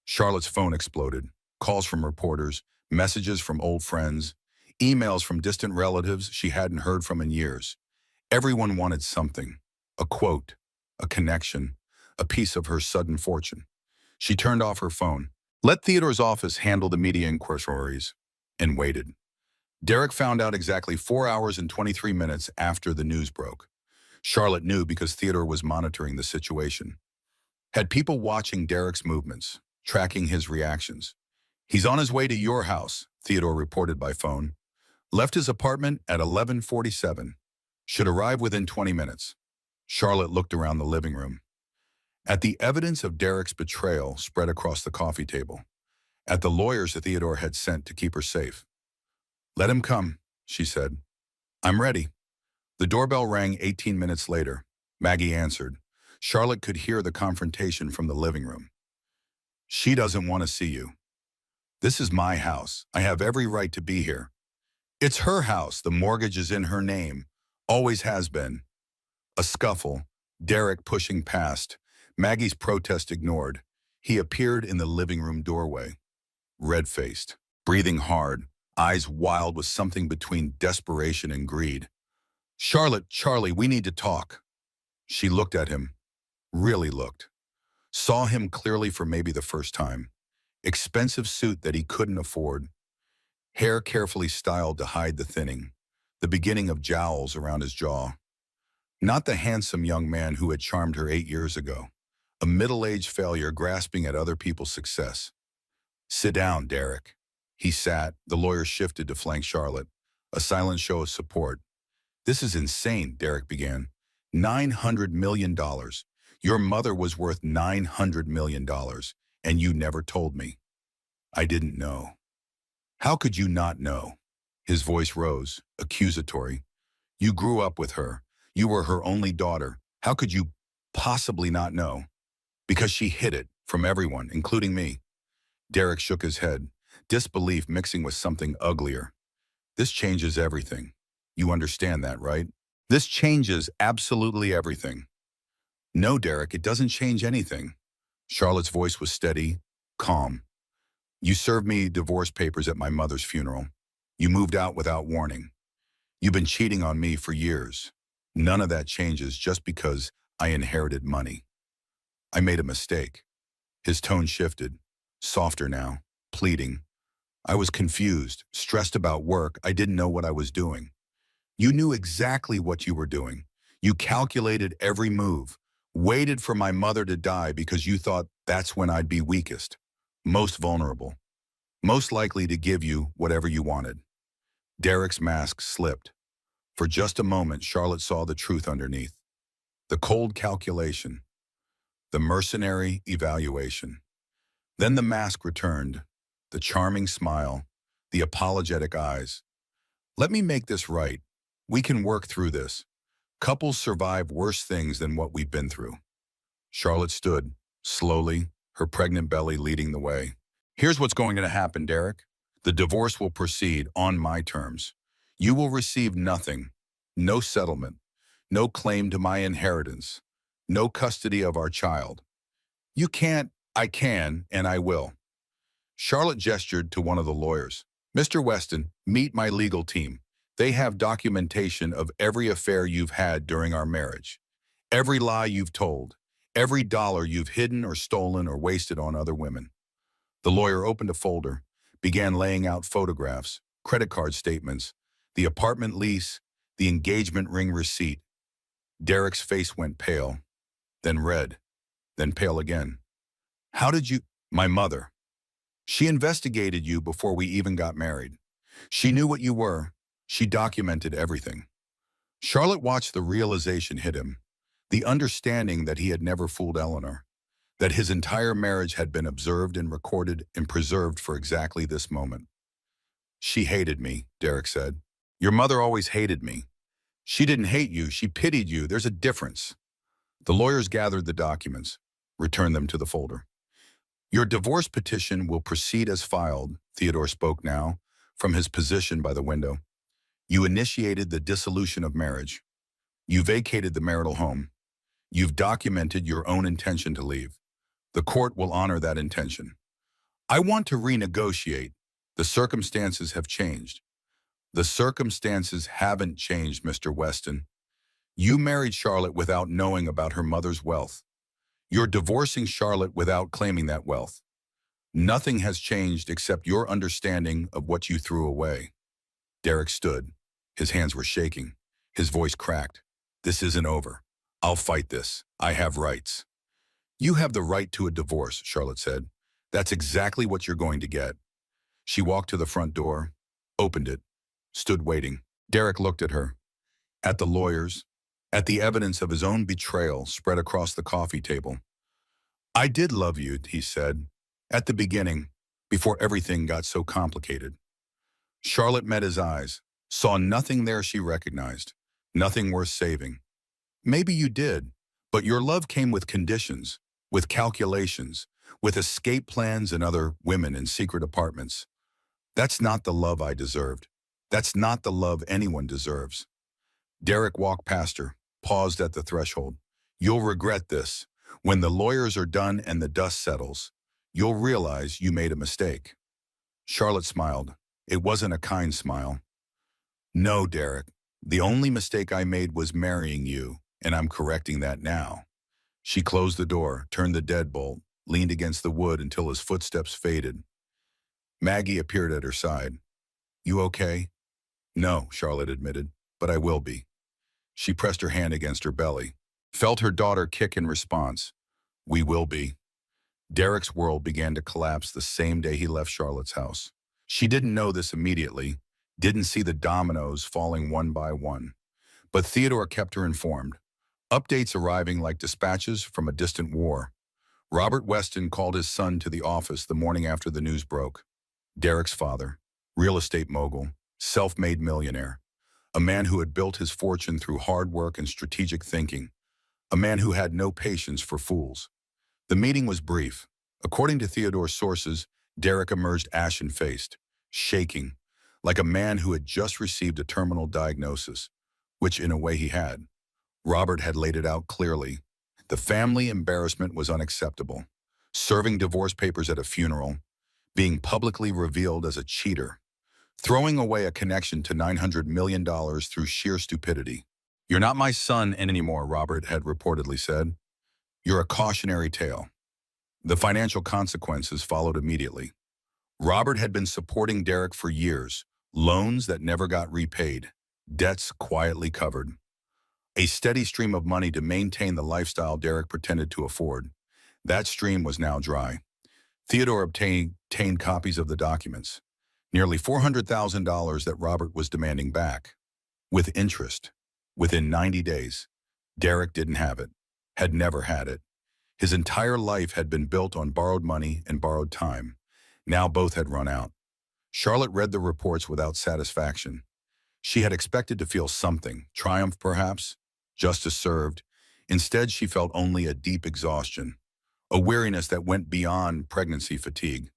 Charlotte's phone exploded. Calls from reporters, messages from old friends, emails from distant relatives she hadn't heard from in years. Everyone wanted something. A quote, a connection, a piece of her sudden fortune. She turned off her phone, let Theodore's office handle the media inquiries, and waited. Derek found out exactly 4 hours and 23 minutes after the news broke. Charlotte knew because Theodore was monitoring the situation. Had people watching Derek's movements, tracking his reactions. He's on his way to your house, Theodore reported by phone. Left his apartment at 11:47. Should arrive within 20 minutes. Charlotte looked around the living room. At the evidence of Derek's betrayal spread across the coffee table. At the lawyers that Theodore had sent to keep her safe. Let him come, she said. I'm ready. The doorbell rang 18 minutes later. Maggie answered. Charlotte could hear the confrontation from the living room. She doesn't want to see you. This is my house. I have every right to be here. It's her house. The mortgage is in her name. Always has been. A scuffle. Derek pushing past. Maggie's protest ignored. He appeared in the living room doorway. Red-faced, breathing hard, eyes wild with something between desperation and greed. Charlotte, Charlie, we need to talk. She looked at him. Really looked. Saw him clearly for maybe the first time. Expensive suit that he couldn't afford. Hair carefully styled to hide the thinning. The beginning of jowls around his jaw. Not the handsome young man who had charmed her 8 years ago. A middle-aged failure grasping at other people's success. Sit down, Derek. He sat. The lawyer shifted to flank Charlotte. A silent show of support. This is insane, Derek began. $900 million. Your mother was worth $900 million, and you never told me. I didn't know. How could you not know? His voice rose, accusatory. You grew up with her. You were her only daughter. How could you possibly not know? Because she hid it from everyone, including me. Derek shook his head, disbelief mixing with something uglier. This changes everything. You understand that, right? This changes absolutely everything. No, Derek, it doesn't change anything. Charlotte's voice was steady, calm. You served me divorce papers at my mother's funeral. You moved out without warning. You've been cheating on me for years. None of that changes just because I inherited money. I made a mistake. His tone shifted, softer now, pleading. I was confused, stressed about work. I didn't know what I was doing. You knew exactly what you were doing. You calculated every move, waited for my mother to die because you thought that's when I'd be weakest, most vulnerable, most likely to give you whatever you wanted. Derek's mask slipped. For just a moment, Charlotte saw the truth underneath. The cold calculation, the mercenary evaluation. Then the mask returned, the charming smile, the apologetic eyes. Let me make this right. We can work through this. Couples survive worse things than what we've been through. Charlotte stood, slowly, her pregnant belly leading the way. Here's what's going to happen, Derek. The divorce will proceed on my terms. You will receive nothing, no settlement, no claim to my inheritance, no custody of our child. You can't, I can, and I will. Charlotte gestured to one of the lawyers. Mr. Weston, meet my legal team. They have documentation of every affair you've had during our marriage. Every lie you've told. Every dollar you've hidden or stolen or wasted on other women. The lawyer opened a folder, began laying out photographs, credit card statements, the apartment lease, the engagement ring receipt. Derek's face went pale, then red, then pale again. How did you... My mother. She investigated you before we even got married. She knew what you were. She documented everything. Charlotte watched the realization hit him, the understanding that he had never fooled Eleanor, that his entire marriage had been observed and recorded and preserved for exactly this moment. She hated me, Derek said. Your mother always hated me. She didn't hate you, she pitied you. There's a difference. The lawyers gathered the documents, returned them to the folder. Your divorce petition will proceed as filed, Theodore spoke now, from his position by the window. You initiated the dissolution of marriage. You vacated the marital home. You've documented your own intention to leave. The court will honor that intention. I want to renegotiate. The circumstances have changed. The circumstances haven't changed, Mr. Weston. You married Charlotte without knowing about her mother's wealth. You're divorcing Charlotte without claiming that wealth. Nothing has changed except your understanding of what you threw away. Derek stood. His hands were shaking. His voice cracked. This isn't over. I'll fight this. I have rights. You have the right to a divorce, Charlotte said. That's exactly what you're going to get. She walked to the front door, opened it, stood waiting. Derek looked at her, at the lawyers, at the evidence of his own betrayal spread across the coffee table. I did love you, he said, at the beginning, before everything got so complicated. Charlotte met his eyes, saw nothing there she recognized, nothing worth saving. Maybe you did, but your love came with conditions, with calculations, with escape plans and other women in secret apartments. That's not the love I deserved. That's not the love anyone deserves. Derek walked past her, paused at the threshold. You'll regret this. When the lawyers are done and the dust settles, you'll realize you made a mistake. Charlotte smiled. It wasn't a kind smile. No, Derek. The only mistake I made was marrying you, and I'm correcting that now. She closed the door, turned the deadbolt, leaned against the wood until his footsteps faded. Maggie appeared at her side. You okay? No, Charlotte admitted, but I will be. She pressed her hand against her belly, felt her daughter kick in response. We will be. Derek's world began to collapse the same day he left Charlotte's house. She didn't know this immediately, didn't see the dominoes falling one by one. But Theodore kept her informed, updates arriving like dispatches from a distant war. Robert Weston called his son to the office the morning after the news broke. Derek's father, real estate mogul, self-made millionaire, a man who had built his fortune through hard work and strategic thinking, a man who had no patience for fools. The meeting was brief. According to Theodore's sources, Derek emerged ashen-faced, shaking, like a man who had just received a terminal diagnosis, which in a way he had. Robert had laid it out clearly. The family embarrassment was unacceptable. Serving divorce papers at a funeral, being publicly revealed as a cheater, throwing away a connection to $900 million through sheer stupidity. You're not my son anymore, Robert had reportedly said. You're a cautionary tale. The financial consequences followed immediately. Robert had been supporting Derek for years, loans that never got repaid, debts quietly covered. A steady stream of money to maintain the lifestyle Derek pretended to afford. That stream was now dry. Theodore obtained copies of the documents, nearly $400,000 that Robert was demanding back, with interest. Within 90 days, Derek didn't have it, had never had it. His entire life had been built on borrowed money and borrowed time. Now both had run out. Charlotte read the reports without satisfaction. She had expected to feel something, triumph perhaps, justice served. Instead, she felt only a deep exhaustion, a weariness that went beyond pregnancy fatigue.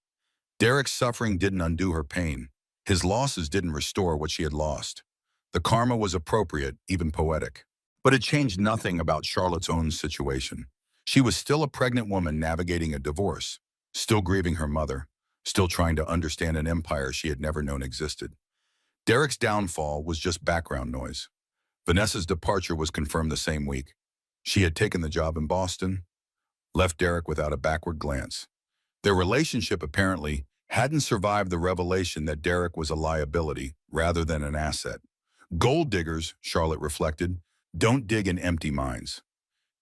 Derek's suffering didn't undo her pain. His losses didn't restore what she had lost. The karma was appropriate, even poetic. But it changed nothing about Charlotte's own situation. She was still a pregnant woman navigating a divorce, still grieving her mother, still trying to understand an empire she had never known existed. Derek's downfall was just background noise. Vanessa's departure was confirmed the same week. She had taken the job in Boston, left Derek without a backward glance. Their relationship apparently hadn't survived the revelation that Derek was a liability rather than an asset. Gold diggers, Charlotte reflected, don't dig in empty mines.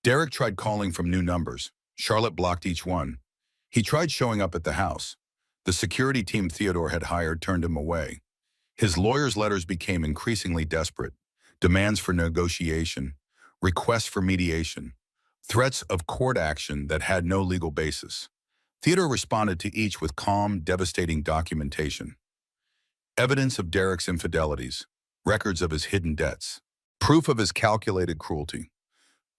Derek tried calling from new numbers. Charlotte blocked each one. He tried showing up at the house. The security team Theodore had hired turned him away. His lawyer's letters became increasingly desperate. Demands for negotiation, requests for mediation, threats of court action that had no legal basis. Theodore responded to each with calm, devastating documentation. Evidence of Derek's infidelities, records of his hidden debts, proof of his calculated cruelty.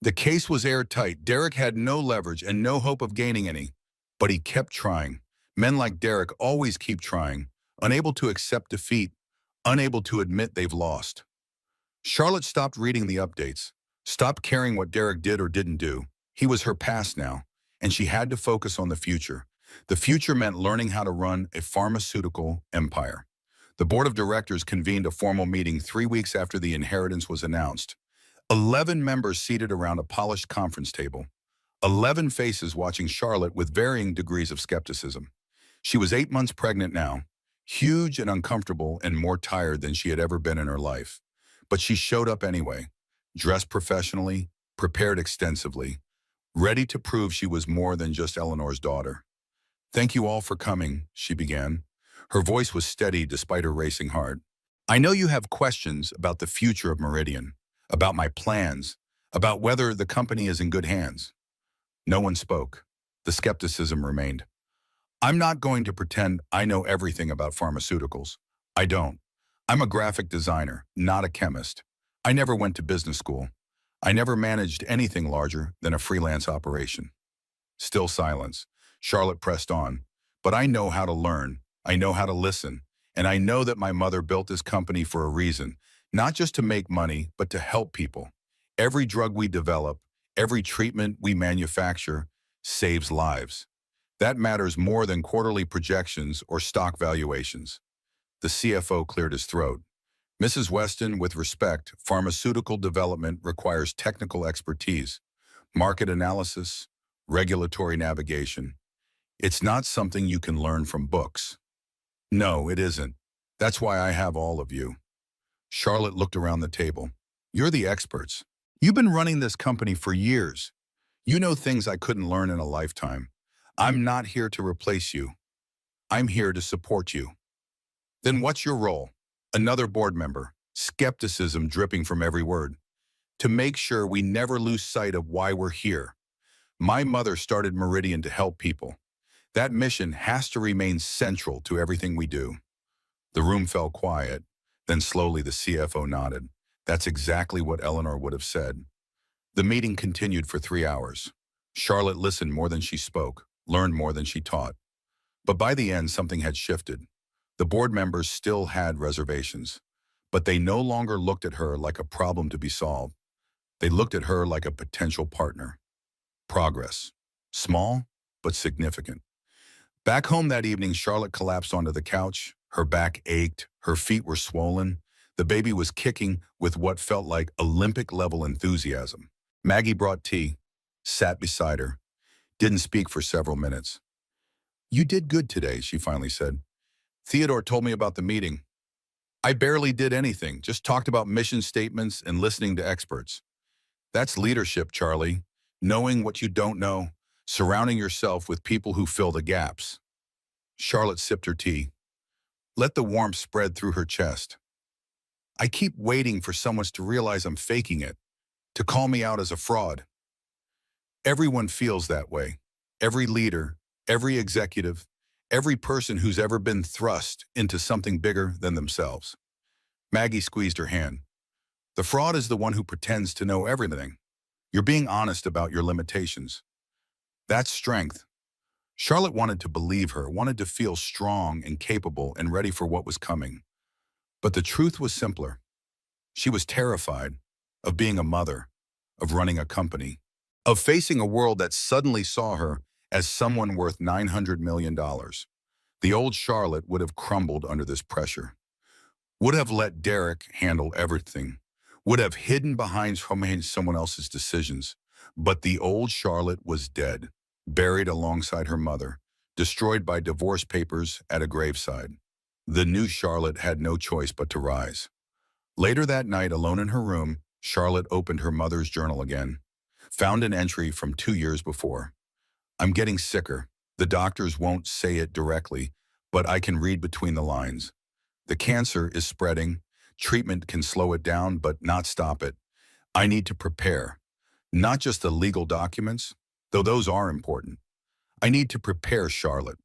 The case was airtight. Derek had no leverage and no hope of gaining any, but he kept trying. Men like Derek always keep trying, unable to accept defeat, unable to admit they've lost. Charlotte stopped reading the updates, stopped caring what Derek did or didn't do. He was her past now, and she had to focus on the future. The future meant learning how to run a pharmaceutical empire. The board of directors convened a formal meeting 3 weeks after the inheritance was announced. 11 members seated around a polished conference table. 11 faces watching Charlotte with varying degrees of skepticism. She was 8 months pregnant now. huge and uncomfortable and more tired than she had ever been in her life. But she showed up anyway, dressed professionally, prepared extensively, ready to prove she was more than just Eleanor's daughter. "Thank you all for coming," she began. Her voice was steady despite her racing heart. "I know you have questions about the future of Meridian, about my plans, about whether the company is in good hands." No one spoke. The skepticism remained. "I'm not going to pretend I know everything about pharmaceuticals. I don't. I'm a graphic designer, not a chemist. I never went to business school. I never managed anything larger than a freelance operation." Still silence. Charlotte pressed on. "But I know how to learn. I know how to listen. And I know that my mother built this company for a reason, not just to make money, but to help people. Every drug we develop, every treatment we manufacture, saves lives. That matters more than quarterly projections or stock valuations." The CFO cleared his throat. "Mrs. Weston, with respect, pharmaceutical development requires technical expertise, market analysis, regulatory navigation. It's not something you can learn from books." "No, it isn't. That's why I have all of you." Charlotte looked around the table. "You're the experts. You've been running this company for years. You know things I couldn't learn in a lifetime. I'm not here to replace you. I'm here to support you." "Then what's your role?" Another board member, skepticism dripping from every word. "To make sure we never lose sight of why we're here. My mother started Meridian to help people. That mission has to remain central to everything we do." The room fell quiet. Then slowly the CFO nodded. That's exactly what Eleanor would have said. The meeting continued for 3 hours. Charlotte listened more than she spoke, learned more than she taught. But by the end, something had shifted. The board members still had reservations, but they no longer looked at her like a problem to be solved. They looked at her like a potential partner. Progress. Small, but significant. Back home that evening, Charlotte collapsed onto the couch. Her back ached, her feet were swollen. The baby was kicking with what felt like Olympic-level enthusiasm. Maggie brought tea, sat beside her, didn't speak for several minutes. "You did good today," she finally said. "Theodore told me about the meeting. I barely did anything, just talked about mission statements and listening to experts. That's leadership, Charlie. Knowing what you don't know, surrounding yourself with people who fill the gaps." Charlotte sipped her tea. Let the warmth spread through her chest. "I keep waiting for someone to realize I'm faking it, to call me out as a fraud." Everyone feels that way. Every leader, every executive, every person who's ever been thrust into something bigger than themselves. Maggie squeezed her hand. "The fraud is the one who pretends to know everything. You're being honest about your limitations. That's strength." Charlotte wanted to believe her, wanted to feel strong and capable and ready for what was coming. But the truth was simpler. She was terrified of being a mother, of running a company, of facing a world that suddenly saw her as someone worth $900 million. The old Charlotte would have crumbled under this pressure, would have let Derek handle everything, would have hidden behind someone else's decisions. But the old Charlotte was dead, buried alongside her mother, destroyed by divorce papers at a graveside. The new Charlotte had no choice but to rise. Later that night, alone in her room, Charlotte opened her mother's journal again, found an entry from 2 years before. "I'm getting sicker. The doctors won't say it directly, but I can read between the lines. The cancer is spreading. Treatment can slow it down, but not stop it. I need to prepare. Not just the legal documents, though those are important. I need to prepare Charlotte.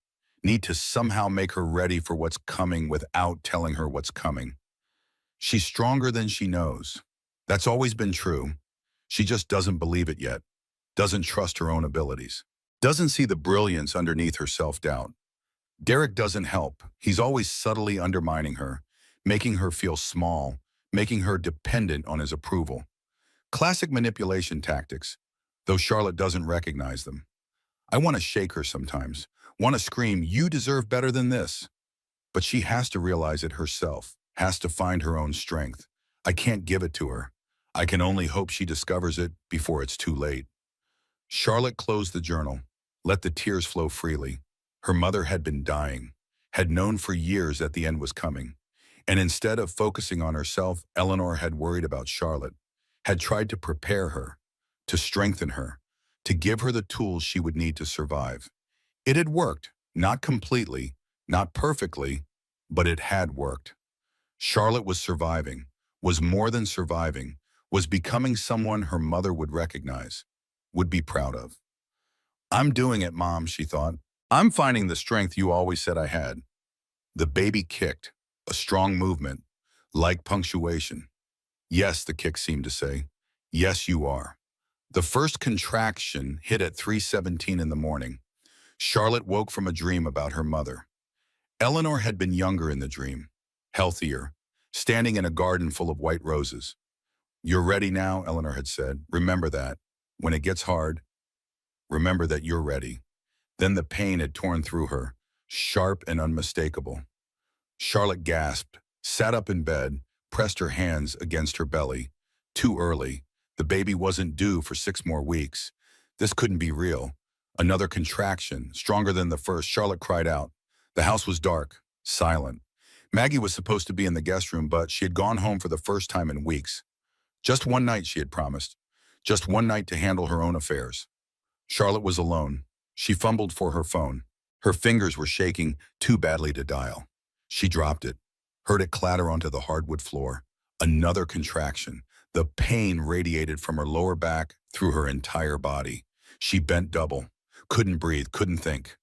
Need to somehow make her ready for what's coming without telling her what's coming. She's stronger than she knows. That's always been true. She just doesn't believe it yet. Doesn't trust her own abilities. Doesn't see the brilliance underneath her self-doubt. Derek doesn't help. He's always subtly undermining her, making her feel small, making her dependent on his approval. Classic manipulation tactics, though Charlotte doesn't recognize them. I want to shake her sometimes, want to scream, 'You deserve better than this.' But she has to realize it herself, has to find her own strength. I can't give it to her. I can only hope she discovers it before it's too late." Charlotte closed the journal, let the tears flow freely. Her mother had been dying. had known for years that the end was coming. And instead of focusing on herself, Eleanor had worried about Charlotte, had tried to prepare her, to strengthen her, to give her the tools she would need to survive. It had worked, not completely, not perfectly, but it had worked. Charlotte was surviving, was more than surviving, was becoming someone her mother would recognize, would be proud of. I'm doing it, Mom, she thought. I'm finding the strength you always said I had. The baby kicked, a strong movement, like punctuation. Yes, the kick seemed to say. Yes, you are. The first contraction hit at 3:17 in the morning. Charlotte woke from a dream about her mother. Eleanor had been younger in the dream, healthier, standing in a garden full of white roses. You're ready now, Eleanor had said. Remember that. When it gets hard, remember that you're ready. Then the pain had torn through her, sharp and unmistakable. Charlotte gasped, sat up in bed, pressed her hands against her belly. Too early. The baby wasn't due for 6 more weeks. This couldn't be real. Another contraction, stronger than the first. Charlotte cried out. The house was dark, silent. Maggie was supposed to be in the guest room, but she had gone home for the first time in weeks. Just one night, she had promised. Just one night to handle her own affairs. Charlotte was alone. She fumbled for her phone. Her fingers were shaking too badly to dial. She dropped it, heard it clatter onto the hardwood floor. Another contraction. The pain radiated from her lower back through her entire body. She bent double, couldn't breathe, couldn't think.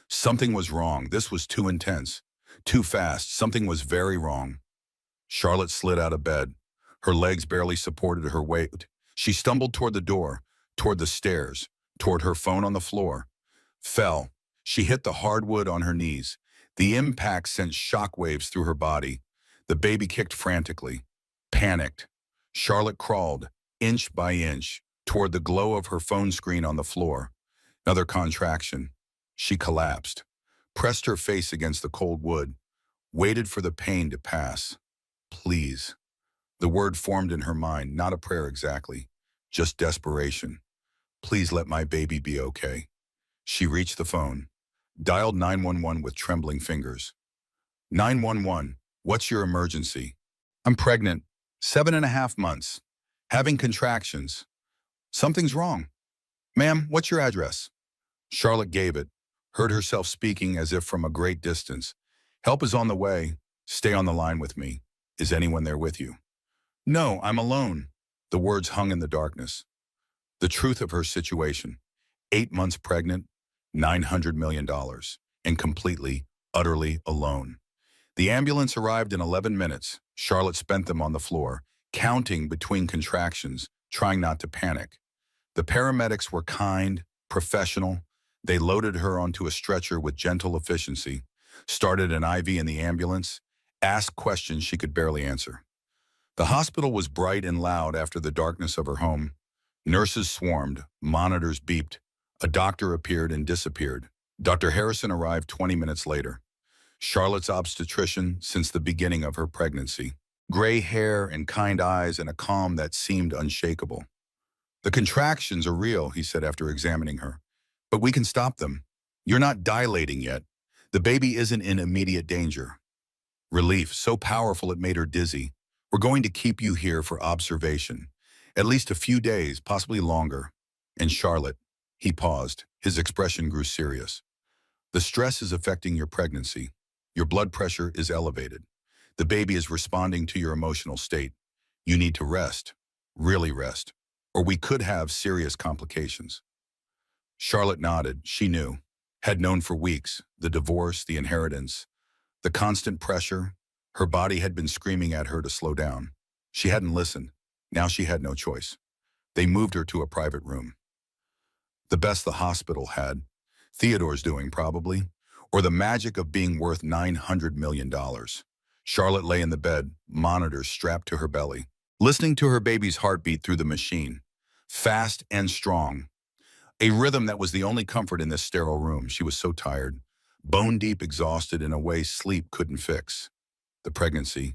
Something was wrong. This was too intense, too fast. Something was very wrong. Charlotte slid out of bed. Her legs barely supported her weight. She stumbled toward the door, toward the stairs, toward her phone on the floor. Fell. She hit the hardwood on her knees. The impact sent shockwaves through her body. The baby kicked frantically, panicked. Charlotte crawled, inch by inch, toward the glow of her phone screen on the floor. Another contraction. She collapsed, pressed her face against the cold wood, waited for the pain to pass. Please. The word formed in her mind, not a prayer exactly, just desperation. Please let my baby be okay. She reached the phone, dialed 911 with trembling fingers. 911, what's your emergency? I'm pregnant, 7.5 months, having contractions. Something's wrong. Ma'am, what's your address? Charlotte gave it, heard herself speaking as if from a great distance. Help is on the way. Stay on the line with me. Is anyone there with you? No, I'm alone. The words hung in the darkness. The truth of her situation. 8 months pregnant, $900 million, and completely, utterly alone. The ambulance arrived in 11 minutes. Charlotte spent them on the floor, counting between contractions, trying not to panic. The paramedics were kind, professional. They loaded her onto a stretcher with gentle efficiency, started an IV in the ambulance, asked questions she could barely answer. The hospital was bright and loud after the darkness of her home. Nurses swarmed, monitors beeped. A doctor appeared and disappeared. Dr. Harrison arrived 20 minutes later. Charlotte's obstetrician since the beginning of her pregnancy. Gray hair and kind eyes and a calm that seemed unshakable. The contractions are real, he said after examining her. But we can stop them. You're not dilating yet. The baby isn't in immediate danger. Relief, so powerful it made her dizzy. We're going to keep you here for observation. At least a few days, possibly longer. And Charlotte, he paused. His expression grew serious. The stress is affecting your pregnancy. Your blood pressure is elevated. The baby is responding to your emotional state. You need to rest, really rest, or we could have serious complications. Charlotte nodded. She knew, had known for weeks, the divorce, the inheritance, the constant pressure. Her body had been screaming at her to slow down. She hadn't listened. Now she had no choice. They moved her to a private room. The best the hospital had. Theodore's doing, probably. Or the magic of being worth $900 million. Charlotte lay in the bed, monitors strapped to her belly, listening to her baby's heartbeat through the machine. Fast and strong. A rhythm that was the only comfort in this sterile room. She was so tired, bone-deep exhausted in a way sleep couldn't fix. The pregnancy,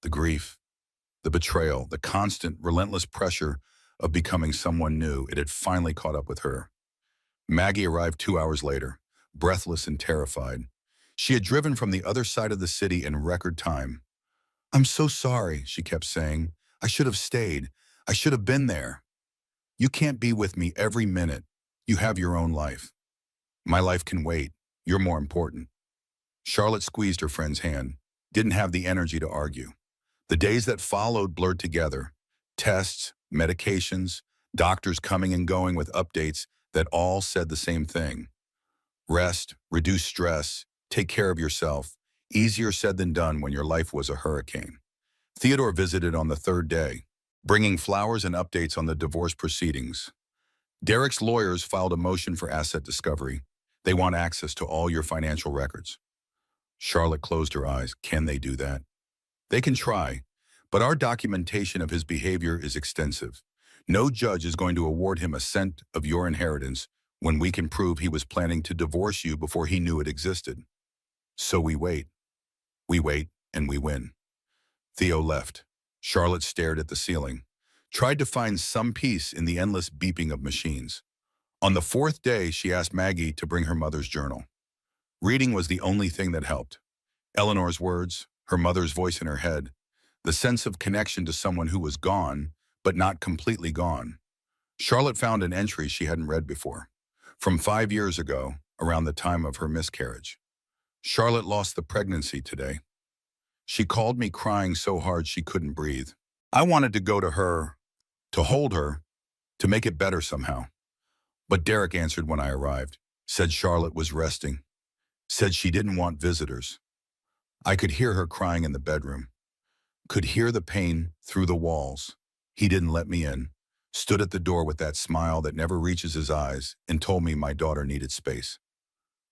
the grief, the betrayal, the constant, relentless pressure of becoming someone new. It had finally caught up with her. Maggie arrived 2 hours later, breathless and terrified. She had driven from the other side of the city in record time. "I'm so sorry," she kept saying. "I should have stayed. I should have been there. You can't be with me every minute. You have your own life. My life can wait. You're more important." Charlotte squeezed her friend's hand, didn't have the energy to argue. The days that followed blurred together. Tests, medications, doctors coming and going with updates that all said the same thing. Rest, reduce stress, take care of yourself. Easier said than done when your life was a hurricane. Theodore visited on the third day, bringing flowers and updates on the divorce proceedings. Derek's lawyers filed a motion for asset discovery. They want access to all your financial records. Charlotte closed her eyes. Can they do that? They can try, but our documentation of his behavior is extensive. No judge is going to award him a cent of your inheritance when we can prove he was planning to divorce you before he knew it existed. So we wait. We wait, and we win. Theo left. Charlotte stared at the ceiling, tried to find some peace in the endless beeping of machines. On the fourth day, she asked Maggie to bring her mother's journal. Reading was the only thing that helped. Eleanor's words, her mother's voice in her head, the sense of connection to someone who was gone, but not completely gone. Charlotte found an entry she hadn't read before, from 5 years ago, around the time of her miscarriage. Charlotte lost the pregnancy today. She called me crying so hard she couldn't breathe. I wanted to go to her, to hold her, to make it better somehow. But Derek answered when I arrived, said Charlotte was resting, said she didn't want visitors. I could hear her crying in the bedroom, could hear the pain through the walls. He didn't let me in, stood at the door with that smile that never reaches his eyes and told me my daughter needed space.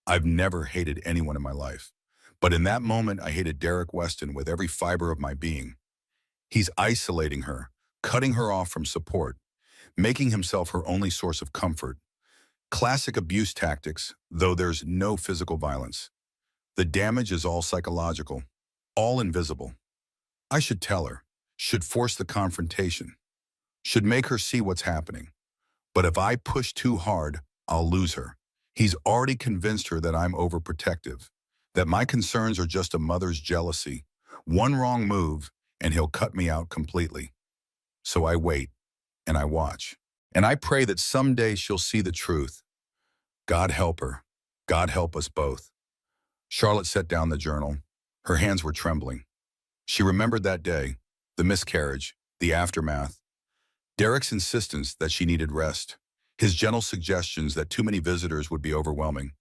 I've never hated anyone in my life, but in that moment I hated Derek Weston with every fiber of my being. He's isolating her, cutting her off from support, making himself her only source of comfort. Classic abuse tactics, though there's no physical violence. The damage is all psychological, all invisible. I should tell her, should force the confrontation, should make her see what's happening. But if I push too hard, I'll lose her. He's already convinced her that I'm overprotective, that my concerns are just a mother's jealousy. One wrong move, and he'll cut me out completely. So I wait, and I watch, and I pray that someday she'll see the truth. God help her. God help us both. Charlotte set down the journal. Her hands were trembling. She remembered that day, the miscarriage, the aftermath, Derek's insistence that she needed rest, his gentle suggestions that too many visitors would be overwhelming.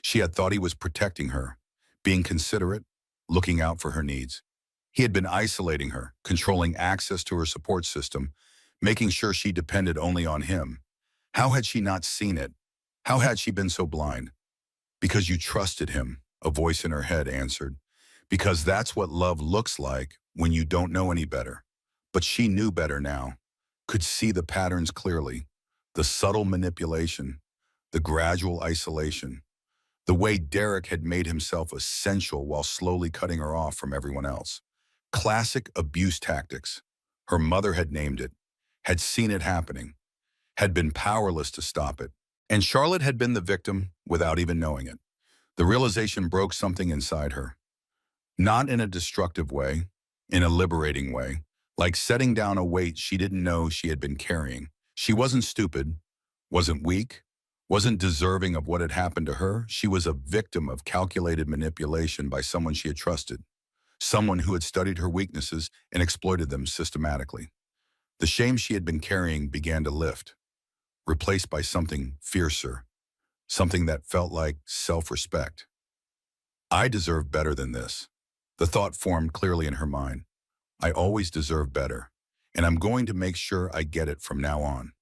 She had thought he was protecting her, being considerate, looking out for her needs. He had been isolating her, controlling access to her support system, making sure she depended only on him. How had she not seen it? How had she been so blind? Because you trusted him, a voice in her head answered. Because that's what love looks like when you don't know any better. But she knew better now, could see the patterns clearly, the subtle manipulation, the gradual isolation, the way Derek had made himself essential while slowly cutting her off from everyone else. Classic abuse tactics. Her mother had named it, had seen it happening, had been powerless to stop it. And Charlotte had been the victim without even knowing it. The realization broke something inside her. Not in a destructive way, in a liberating way, like setting down a weight she didn't know she had been carrying. She wasn't stupid, wasn't weak, wasn't deserving of what had happened to her. She was a victim of calculated manipulation by someone she had trusted, someone who had studied her weaknesses and exploited them systematically. The shame she had been carrying began to lift, replaced by something fiercer, something that felt like self-respect. I deserve better than this. The thought formed clearly in her mind. I always deserve better, and I'm going to make sure I get it from now on.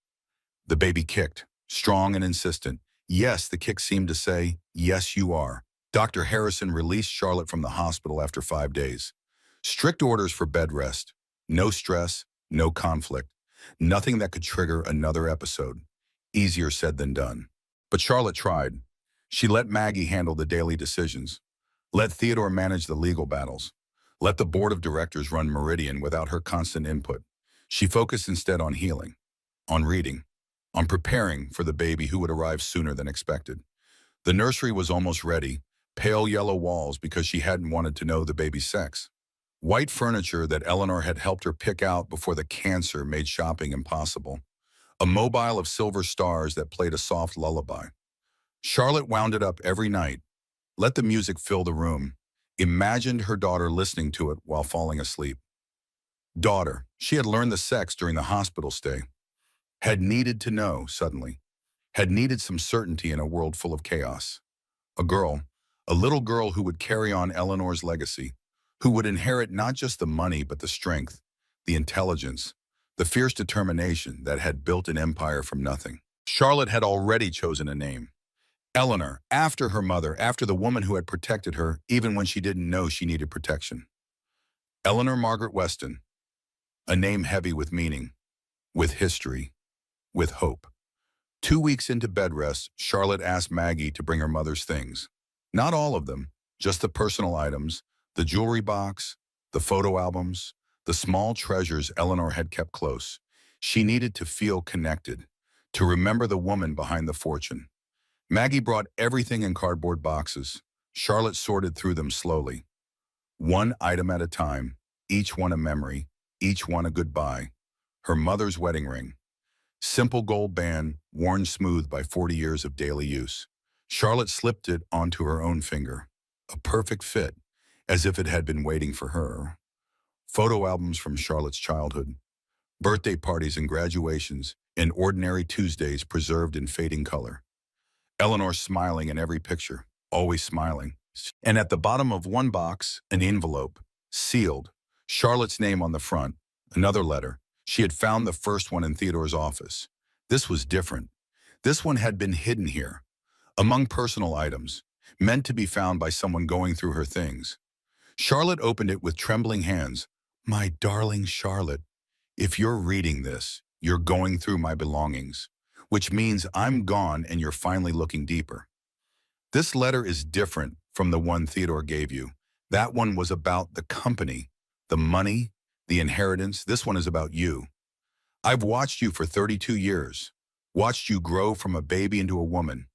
The baby kicked, strong and insistent. Yes, the kick seemed to say, yes, you are. Dr. Harrison released Charlotte from the hospital after 5 days. Strict orders for bed rest. No stress, no conflict. Nothing that could trigger another episode. Easier said than done. But Charlotte tried. She let Maggie handle the daily decisions. Let Theodore manage the legal battles. Let the board of directors run Meridian without her constant input. She focused instead on healing, on reading, on preparing for the baby who would arrive sooner than expected. The nursery was almost ready, pale yellow walls because she hadn't wanted to know the baby's sex, white furniture that Eleanor had helped her pick out before the cancer made shopping impossible, a mobile of silver stars that played a soft lullaby. Charlotte wound it up every night, let the music fill the room, imagined her daughter listening to it while falling asleep. Daughter, she had learned the sex during the hospital stay, had needed to know suddenly, had needed some certainty in a world full of chaos. A girl, a little girl who would carry on Eleanor's legacy, who would inherit not just the money but the strength, the intelligence, the fierce determination that had built an empire from nothing. Charlotte had already chosen a name. Eleanor, after her mother, after the woman who had protected her even when she didn't know she needed protection. Eleanor Margaret Weston, a name heavy with meaning, with history, with hope. 2 weeks into bed rest, Charlotte asked Maggie to bring her mother's things. Not all of them, just the personal items, the jewelry box, the photo albums, the small treasures Eleanor had kept close. She needed to feel connected, to remember the woman behind the fortune. Maggie brought everything in cardboard boxes. Charlotte sorted through them slowly. One item at a time, each one a memory, each one a goodbye. Her mother's wedding ring. Simple gold band, worn smooth by 40 years of daily use. Charlotte slipped it onto her own finger. A perfect fit, as if it had been waiting for her. Photo albums from Charlotte's childhood. Birthday parties and graduations, and ordinary Tuesdays preserved in fading color. Eleanor smiling in every picture, always smiling. And at the bottom of one box, an envelope, sealed. Charlotte's name on the front, another letter. She had found the first one in Theodore's office. This was different. This one had been hidden here, among personal items, meant to be found by someone going through her things. Charlotte opened it with trembling hands. My darling Charlotte, if you're reading this, you're going through my belongings, which means I'm gone and you're finally looking deeper. This letter is different from the one Theodore gave you. That one was about the company, the money, the inheritance. This one is about you. I've watched you for 32 years, watched you grow from a baby into a woman,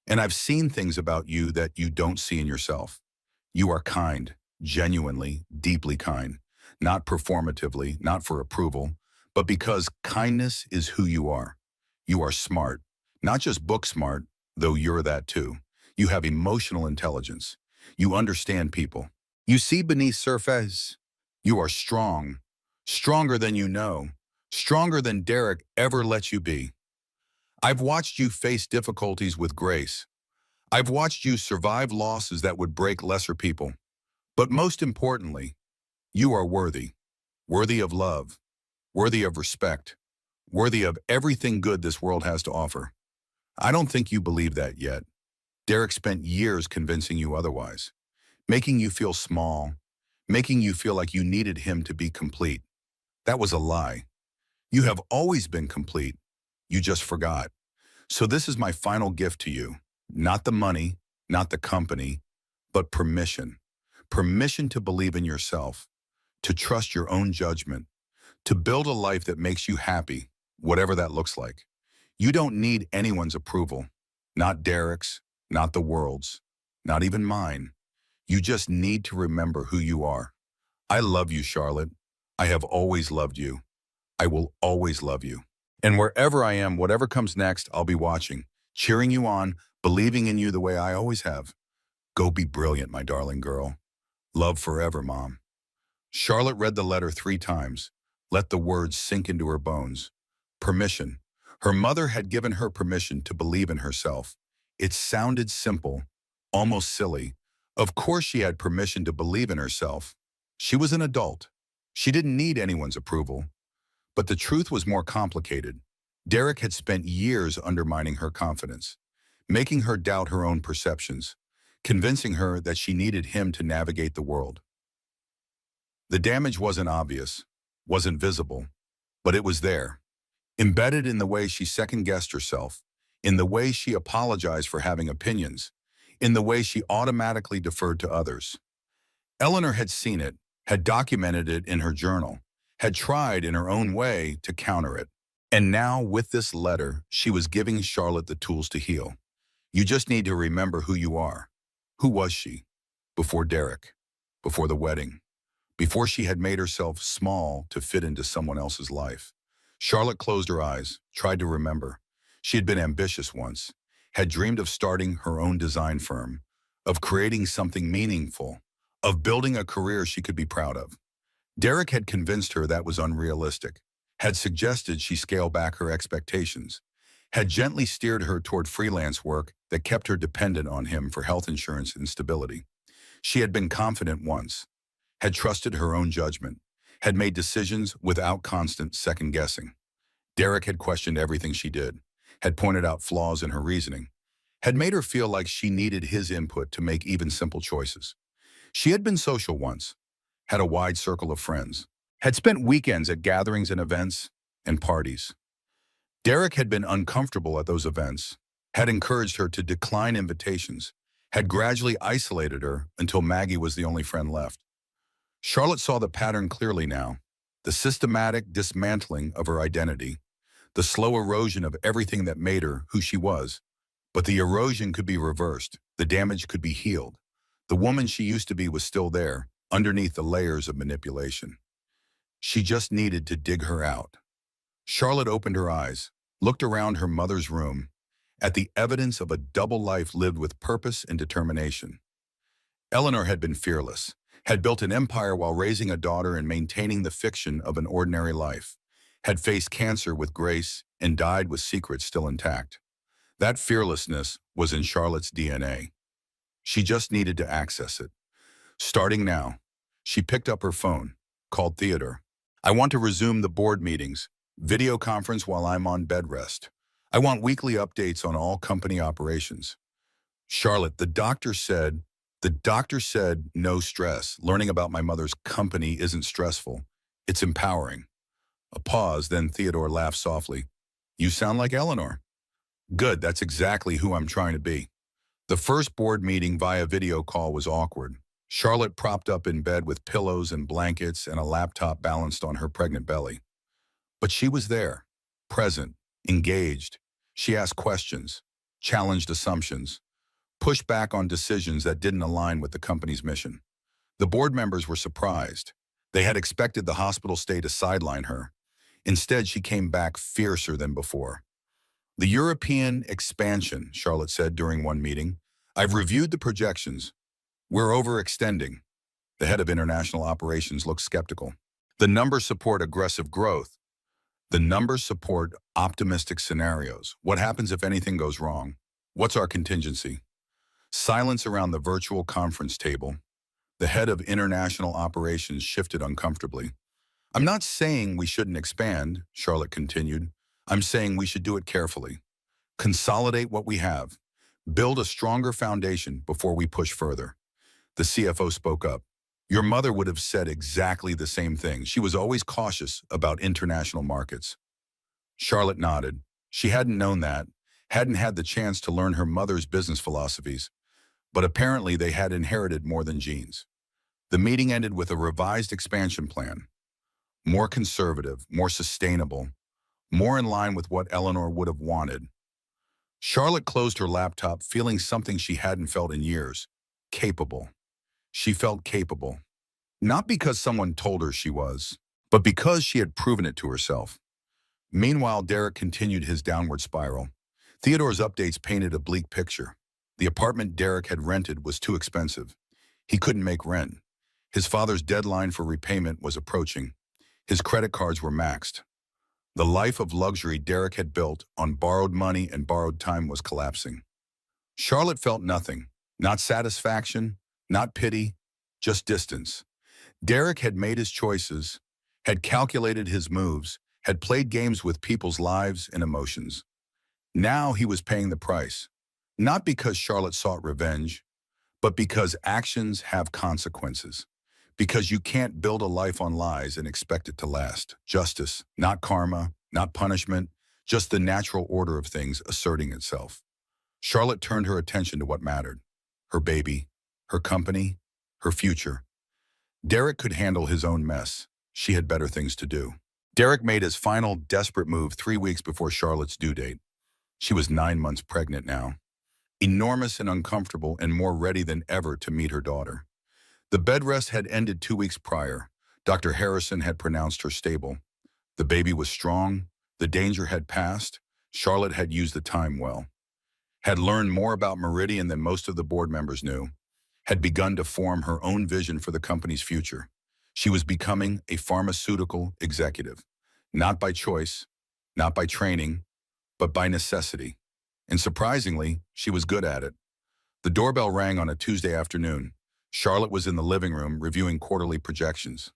and I've seen things about you that you don't see in yourself. You are kind, genuinely, deeply kind, not performatively, not for approval, but because kindness is who you are. You are smart, not just book smart, though you're that too. You have emotional intelligence. You understand people. You see beneath surface. You are strong, stronger than you know, stronger than Derek ever let you be. I've watched you face difficulties with grace. I've watched you survive losses that would break lesser people. But most importantly, you are worthy, worthy of love, worthy of respect, worthy of everything good this world has to offer. I don't think you believe that yet. Derek spent years convincing you otherwise, making you feel small, making you feel like you needed him to be complete. That was a lie. You have always been complete. You just forgot. So this is my final gift to you. Not the money, not the company, but permission. Permission to believe in yourself, to trust your own judgment, to build a life that makes you happy, whatever that looks like. You don't need anyone's approval, not Derek's, not the world's, not even mine. You just need to remember who you are. I love you, Charlotte. I have always loved you. I will always love you. And wherever I am, whatever comes next, I'll be watching, cheering you on, believing in you the way I always have. Go be brilliant, my darling girl. Love forever, Mom. Charlotte read the letter 3 times, let the words sink into her bones. Permission. Her mother had given her permission to believe in herself. It sounded simple, almost silly. Of course she had permission to believe in herself. She was an adult. She didn't need anyone's approval. But the truth was more complicated. Derek had spent years undermining her confidence, making her doubt her own perceptions, convincing her that she needed him to navigate the world. The damage wasn't obvious, wasn't visible, but it was there, embedded in the way she second-guessed herself, in the way she apologized for having opinions, in the way she automatically deferred to others. Eleanor had seen it, had documented it in her journal, had tried in her own way to counter it. And now, with this letter, she was giving Charlotte the tools to heal. You just need to remember who you are, Who was she? Before Derek, before the wedding, before she had made herself small to fit into someone else's life. Charlotte closed her eyes, tried to remember. She had been ambitious once, had dreamed of starting her own design firm, of creating something meaningful, of building a career she could be proud of. Derek had convinced her that was unrealistic, had suggested she scale back her expectations, had gently steered her toward freelance work that kept her dependent on him for health insurance and stability. She had been confident once, had trusted her own judgment, had made decisions without constant second-guessing. Derek had questioned everything she did, had pointed out flaws in her reasoning, had made her feel like she needed his input to make even simple choices. She had been social once, had a wide circle of friends, had spent weekends at gatherings and events and parties. Derek had been uncomfortable at those events, had encouraged her to decline invitations, had gradually isolated her until Maggie was the only friend left. Charlotte saw the pattern clearly now, the systematic dismantling of her identity, the slow erosion of everything that made her who she was. But the erosion could be reversed, the damage could be healed. The woman she used to be was still there, underneath the layers of manipulation. She just needed to dig her out. Charlotte opened her eyes, looked around her mother's room, at the evidence of a double life lived with purpose and determination. Eleanor had been fearless, had built an empire while raising a daughter and maintaining the fiction of an ordinary life, had faced cancer with grace and died with secrets still intact. That fearlessness was in Charlotte's DNA. She just needed to access it. Starting now, she picked up her phone, called Theodore. I want to resume the board meetings, video conference while I'm on bed rest. I want weekly updates on all company operations. Charlotte, the doctor said no stress. Learning about my mother's company isn't stressful. It's empowering. A pause, then Theodore laughed softly. You sound like Eleanor. Good, that's exactly who I'm trying to be. The first board meeting via video call was awkward. Charlotte propped up in bed with pillows and blankets and a laptop balanced on her pregnant belly. But she was there, present, engaged. She asked questions, challenged assumptions, pushed back on decisions that didn't align with the company's mission. The board members were surprised. They had expected the hospital stay to sideline her. Instead, she came back fiercer than before. The European expansion, Charlotte said during one meeting. I've reviewed the projections. We're overextending. The head of international operations looked skeptical. The numbers support aggressive growth. The numbers support optimistic scenarios. What happens if anything goes wrong? What's our contingency? Silence around the virtual conference table. The head of international operations shifted uncomfortably. I'm not saying we shouldn't expand, Charlotte continued. I'm saying we should do it carefully. Consolidate what we have. Build a stronger foundation before we push further. The CFO spoke up. Your mother would have said exactly the same thing. She was always cautious about international markets. Charlotte nodded. She hadn't known that, hadn't had the chance to learn her mother's business philosophies, but apparently they had inherited more than genes. The meeting ended with a revised expansion plan. More conservative, more sustainable, more in line with what Eleanor would have wanted. Charlotte closed her laptop, feeling something she hadn't felt in years. Capable. She felt capable. Not because someone told her she was, but because she had proven it to herself. Meanwhile, Derek continued his downward spiral. Theodore's updates painted a bleak picture. The apartment Derek had rented was too expensive. He couldn't make rent. His father's deadline for repayment was approaching. His credit cards were maxed. The life of luxury Derek had built on borrowed money and borrowed time was collapsing. Charlotte felt nothing, not satisfaction, not pity, just distance. Derek had made his choices, had calculated his moves, had played games with people's lives and emotions. Now he was paying the price, not because Charlotte sought revenge, but because actions have consequences. Because you can't build a life on lies and expect it to last. Justice, not karma, not punishment, just the natural order of things asserting itself. Charlotte turned her attention to what mattered. Her baby, her company, her future. Derek could handle his own mess. She had better things to do. Derek made his final desperate move 3 weeks before Charlotte's due date. She was 9 months pregnant now. enormous and uncomfortable and more ready than ever to meet her daughter. The bed rest had ended 2 weeks prior. Dr. Harrison had pronounced her stable. The baby was strong. The danger had passed. Charlotte had used the time well, had learned more about Meridian than most of the board members knew, had begun to form her own vision for the company's future. She was becoming a pharmaceutical executive, not by choice, not by training, but by necessity. And surprisingly, she was good at it. The doorbell rang on a Tuesday afternoon. Charlotte was in the living room reviewing quarterly projections.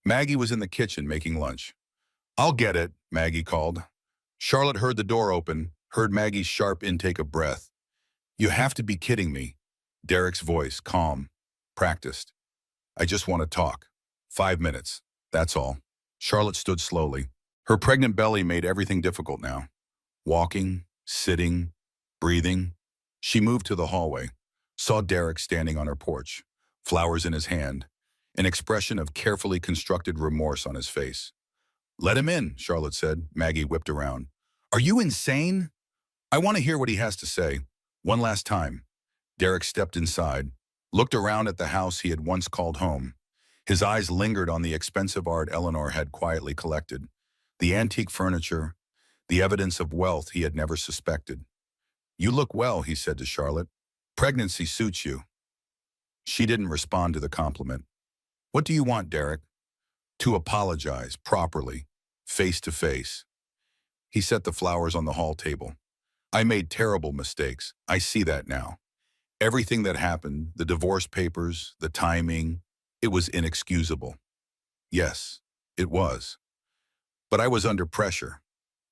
Maggie was in the kitchen making lunch. "I'll get it," Maggie called. Charlotte heard the door open, heard Maggie's sharp intake of breath. "You have to be kidding me." Derek's voice, calm, practiced. "I just want to talk. 5 minutes. That's all." Charlotte stood slowly. Her pregnant belly made everything difficult now. Walking, sitting, breathing. She moved to the hallway, saw Derek standing on her porch, flowers in his hand, an expression of carefully constructed remorse on his face. "Let him in," Charlotte said. Maggie whipped around. "Are you insane? I want to hear what he has to say. One last time." Derek stepped inside, looked around at the house he had once called home. His eyes lingered on the expensive art Eleanor had quietly collected, the antique furniture, the evidence of wealth he had never suspected. "You look well," he said to Charlotte. "Pregnancy suits you." She didn't respond to the compliment. "What do you want, Derek?" "To apologize, properly, face to face." He set the flowers on the hall table. "I made terrible mistakes. I see that now. Everything that happened, the divorce papers, the timing, it was inexcusable." "Yes, it was. But I was under pressure.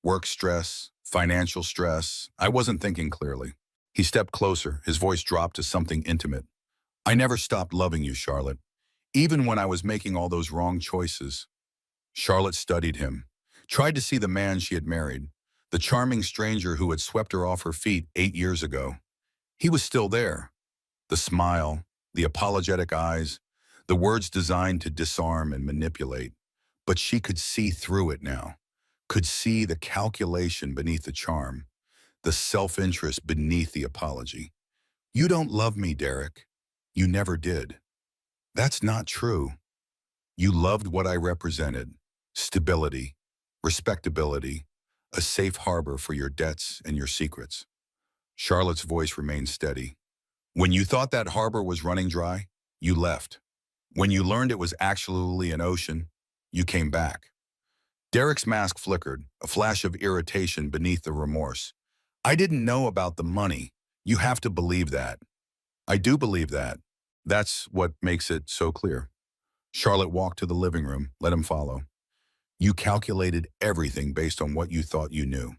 Work stress, financial stress. I wasn't thinking clearly." He stepped closer, his voice dropped to something intimate. "I never stopped loving you, Charlotte. Even when I was making all those wrong choices." Charlotte studied him, tried to see the man she had married, the charming stranger who had swept her off her feet 8 years ago. He was still there. The smile, the apologetic eyes, the words designed to disarm and manipulate. But she could see through it now, could see the calculation beneath the charm, the self-interest beneath the apology. "You don't love me, Derek. You never did." "That's not true. You loved what I represented. Stability, respectability, a safe harbor for your debts and your secrets." Charlotte's voice remained steady. "When you thought that harbor was running dry, you left. When you learned it was actually an ocean, you came back." Derek's mask flickered, a flash of irritation beneath the remorse. "I didn't know about the money. You have to believe that." "I do believe that. That's what makes it so clear." Charlotte walked to the living room, let him follow. "You calculated everything based on what you thought you knew.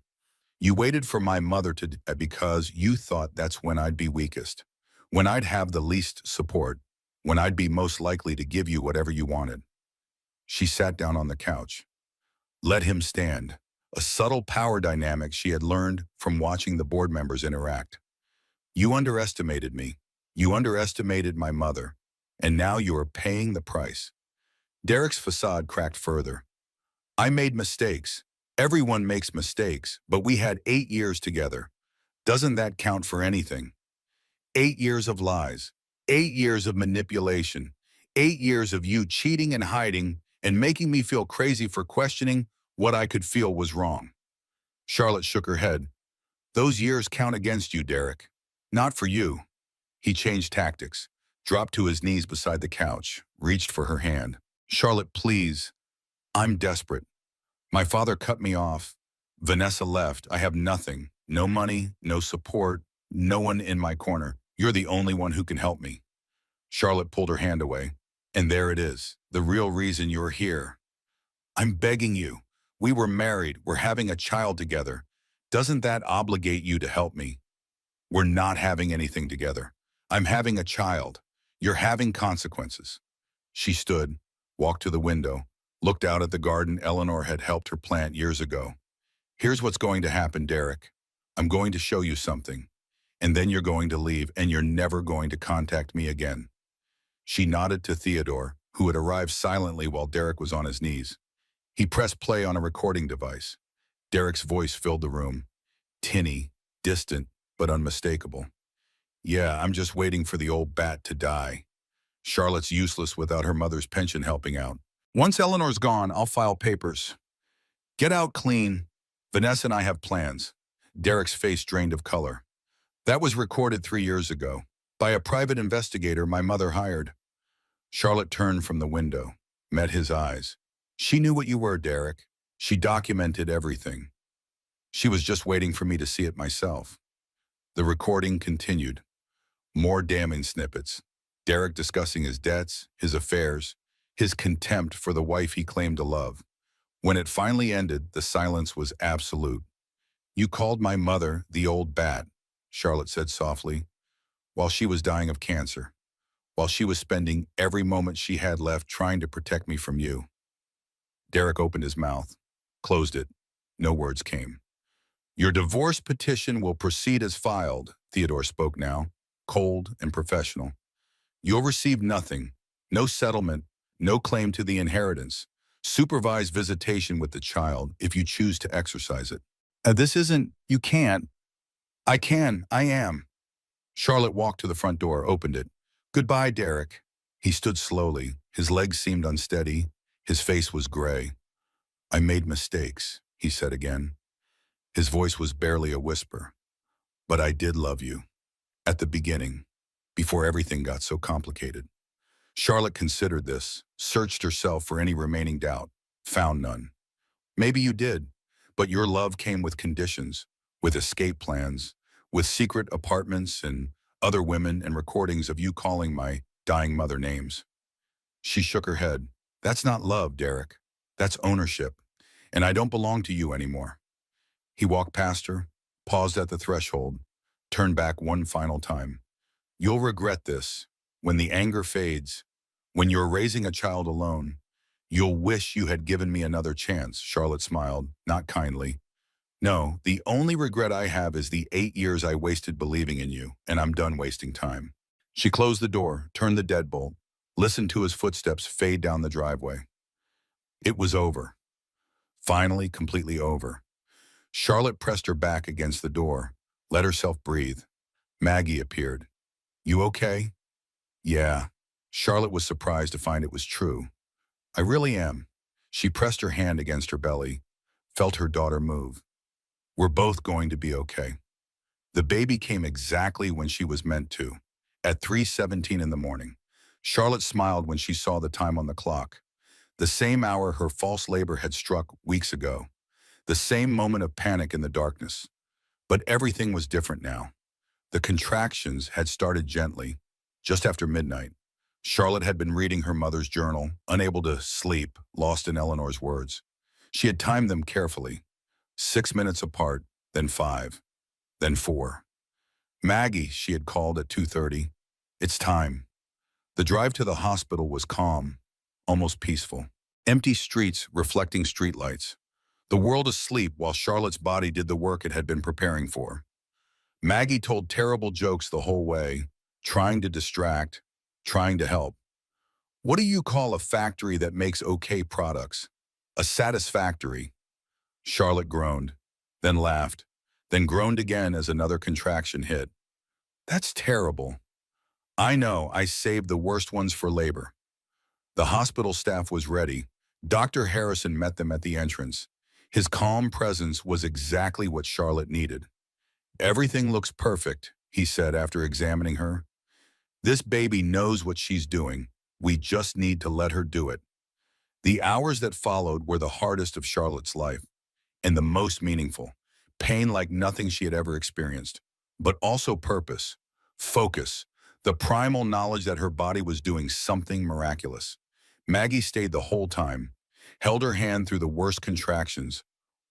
You waited for my mother to because you thought that's when I'd be weakest, when I'd have the least support, when I'd be most likely to give you whatever you wanted." She sat down on the couch. Let him stand, a subtle power dynamic she had learned from watching the board members interact. "You underestimated me. You underestimated my mother. And now you are paying the price." Derek's facade cracked further. "I made mistakes. Everyone makes mistakes, but we had 8 years together. Doesn't that count for anything? 8 years of lies, 8 years of manipulation, 8 years of you cheating and hiding and making me feel crazy for questioning what I could feel was wrong." Charlotte shook her head. "Those years count against you, Derek. Not for you." He changed tactics, dropped to his knees beside the couch, reached for her hand. "Charlotte, please. I'm desperate. My father cut me off. Vanessa left. I have nothing. No money, no support, no one in my corner. You're the only one who can help me." Charlotte pulled her hand away. "And there it is, the real reason you're here. I'm begging you. We were married. We're having a child together. Doesn't that obligate you to help me? We're not having anything together. I'm having a child. You're having consequences." She stood, walked to the window, looked out at the garden Eleanor had helped her plant years ago. "Here's what's going to happen, Derek. I'm going to show you something. And then you're going to leave and you're never going to contact me again." She nodded to Theodore, who had arrived silently while Derek was on his knees. He pressed play on a recording device. Derek's voice filled the room, tinny, distant, but unmistakable. Yeah, I'm just waiting for the old bat to die. Charlotte's useless without her mother's pension helping out. Once Eleanor's gone, I'll file papers. Get out clean. Vanessa and I have plans. Derek's face drained of color. That was recorded 3 years ago by a private investigator my mother hired. Charlotte turned from the window, met his eyes. She knew what you were, Derek. She documented everything. She was just waiting for me to see it myself. The recording continued. More damning snippets. Derek discussing his debts, his affairs, his contempt for the wife he claimed to love. When it finally ended, the silence was absolute. You called my mother the old bat, Charlotte said softly, while she was dying of cancer, while she was spending every moment she had left trying to protect me from you. Derek opened his mouth, closed it. No words came. Your divorce petition will proceed as filed, Theodore spoke now, cold and professional. You'll receive nothing, no settlement, no claim to the inheritance, supervised visitation with the child if you choose to exercise it. This isn't, you can't. I am. Charlotte walked to the front door, opened it. Goodbye, Derek. He stood slowly. His legs seemed unsteady. His face was gray. I made mistakes, he said again. His voice was barely a whisper. But I did love you. At the beginning, before everything got so complicated. Charlotte considered this, searched herself for any remaining doubt, found none. Maybe you did, but your love came with conditions, with escape plans, with secret apartments and other women and recordings of you calling my dying mother names. She shook her head. That's not love, Derek. That's ownership, and I don't belong to you anymore. He walked past her, paused at the threshold, turned back one final time. You'll regret this. When the anger fades, when you're raising a child alone, you'll wish you had given me another chance, Charlotte smiled, not kindly. No, the only regret I have is the 8 years I wasted believing in you, and I'm done wasting time. She closed the door, turned the deadbolt, listened to his footsteps fade down the driveway. It was over. Finally, completely over. Charlotte pressed her back against the door, let herself breathe. Maggie appeared. You okay? Yeah. Charlotte was surprised to find it was true. I really am. She pressed her hand against her belly, felt her daughter move. We're both going to be okay. The baby came exactly when she was meant to, at 3:17 in the morning. Charlotte smiled when she saw the time on the clock. The same hour her false labor had struck weeks ago. The same moment of panic in the darkness. But everything was different now. The contractions had started gently, just after midnight. Charlotte had been reading her mother's journal, unable to sleep, lost in Eleanor's words. She had timed them carefully. 6 minutes apart, then 5, then 4. Maggie, she had called at 2:30. It's time. The drive to the hospital was calm, almost peaceful. Empty streets reflecting streetlights. The world asleep while Charlotte's body did the work it had been preparing for. Maggie told terrible jokes the whole way, trying to distract, trying to help. What do you call a factory that makes okay products? A satisfactory. Charlotte groaned, then laughed, then groaned again as another contraction hit. That's terrible. I know, I saved the worst ones for labor. The hospital staff was ready. Dr. Harrison met them at the entrance. His calm presence was exactly what Charlotte needed. Everything looks perfect, he said after examining her. This baby knows what she's doing. We just need to let her do it. The hours that followed were the hardest of Charlotte's life, and the most meaningful. Pain like nothing she had ever experienced, but also purpose, focus, the primal knowledge that her body was doing something miraculous. Maggie stayed the whole time, held her hand through the worst contractions,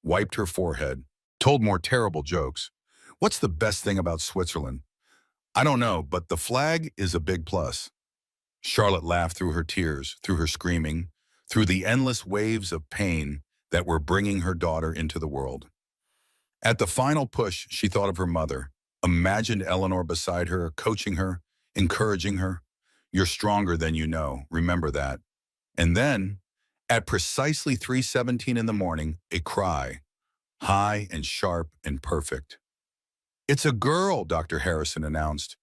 wiped her forehead, told more terrible jokes. What's the best thing about Switzerland? I don't know, but the flag is a big plus. Charlotte laughed through her tears, through her screaming, through the endless waves of pain that were bringing her daughter into the world. At the final push, she thought of her mother, imagined Eleanor beside her, coaching her, encouraging her. You're stronger than you know, remember that. And then, at precisely 3:17 in the morning, a cry, high and sharp and perfect. It's a girl, Dr. Harrison announced,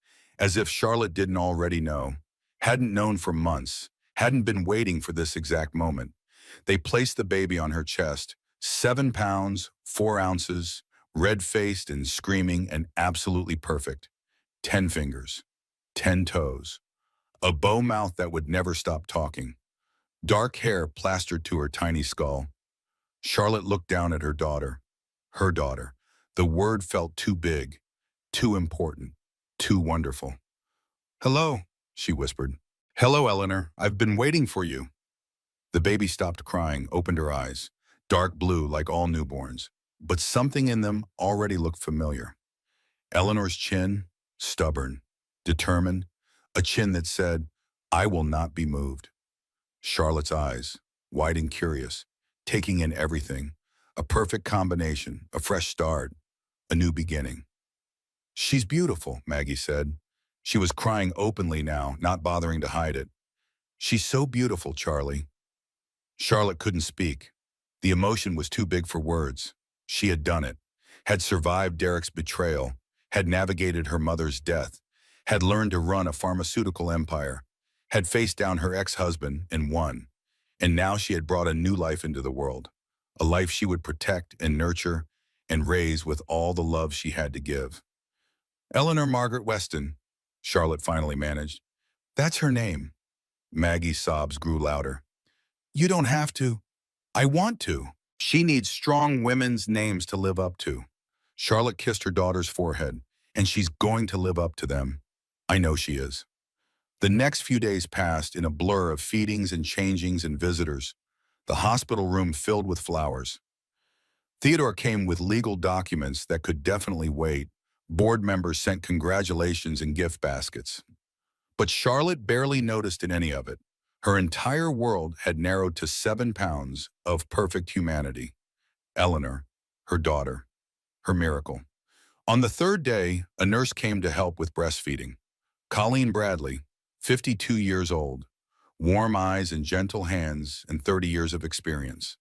as if Charlotte didn't already know, hadn't known for months, hadn't been waiting for this exact moment. They placed the baby on her chest, 7 pounds, 4 ounces, red-faced and screaming and absolutely perfect. 10 fingers, 10 toes, a bow mouth that would never stop talking, dark hair plastered to her tiny skull. Charlotte looked down at her daughter. Her daughter. The word felt too big, too important, too wonderful. "Hello," she whispered. "Hello, Eleanor. I've been waiting for you." The baby stopped crying, opened her eyes, dark blue like all newborns, but something in them already looked familiar. Eleanor's chin, stubborn, determined, a chin that said, "I will not be moved." Charlotte's eyes, wide and curious, taking in everything, a perfect combination, a fresh start, a new beginning. "She's beautiful," Maggie said. She was crying openly now, not bothering to hide it. "She's so beautiful, Charlie." Charlotte couldn't speak. The emotion was too big for words. She had done it, had survived Derek's betrayal, had navigated her mother's death, had learned to run a pharmaceutical empire, had faced down her ex-husband and won. And now she had brought a new life into the world, a life she would protect and nurture and raise with all the love she had to give. "Eleanor Margaret Weston," Charlotte finally managed. "That's her name." Maggie's sobs grew louder. "You don't have to." "I want to." "She needs strong women's names to live up to." Charlotte kissed her daughter's forehead, "and she's going to live up to them. I know she is." The next few days passed in a blur of feedings and changings and visitors, the hospital room filled with flowers. Theodore came with legal documents that could definitely wait. Board members sent congratulations and gift baskets. But Charlotte barely noticed in any of it. Her entire world had narrowed to 7 pounds of perfect humanity. Eleanor, her daughter, her miracle. On the third day, a nurse came to help with breastfeeding. Colleen Bradley, 52 years old, warm eyes and gentle hands and 30 years of experience.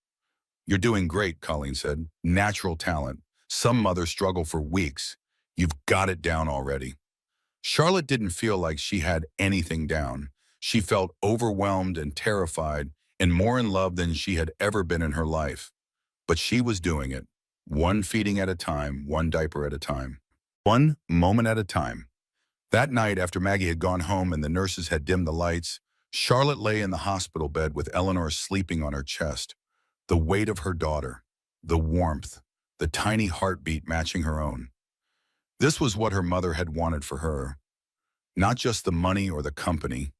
"You're doing great," Colleen said. "Natural talent. Some mothers struggle for weeks. You've got it down already." Charlotte didn't feel like she had anything down. She felt overwhelmed and terrified and more in love than she had ever been in her life. But she was doing it, one feeding at a time, one diaper at a time, one moment at a time. That night, after Maggie had gone home and the nurses had dimmed the lights, Charlotte lay in the hospital bed with Eleanor sleeping on her chest. The weight of her daughter, the warmth, the tiny heartbeat matching her own. This was what her mother had wanted for her. Not just the money or the company.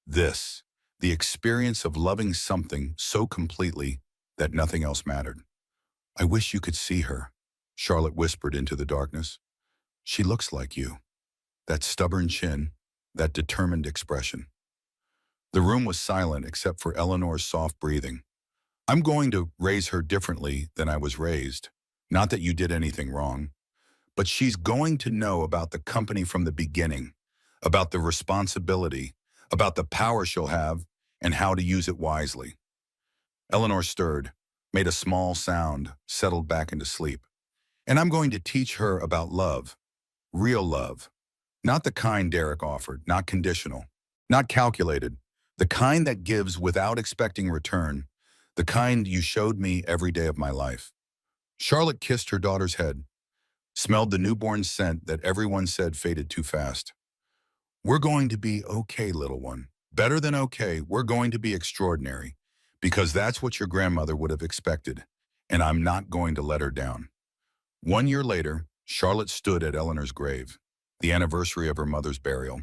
This, the experience of loving something so completely that nothing else mattered. "I wish you could see her," Charlotte whispered into the darkness. "She looks like you. That stubborn chin, that determined expression." The room was silent except for Eleanor's soft breathing. "I'm going to raise her differently than I was raised. Not that you did anything wrong. But she's going to know about the company from the beginning, about the responsibility, about the power she'll have, and how to use it wisely." Eleanor stirred, made a small sound, settled back into sleep. "And I'm going to teach her about love, real love. Not the kind Derek offered, not conditional, not calculated, the kind that gives without expecting return, the kind you showed me every day of my life." Charlotte kissed her daughter's head, smelled the newborn scent that everyone said faded too fast. "We're going to be okay, little one. Better than okay, we're going to be extraordinary, because that's what your grandmother would have expected, and I'm not going to let her down." 1 year later, Charlotte stood at Eleanor's grave, the anniversary of her mother's burial,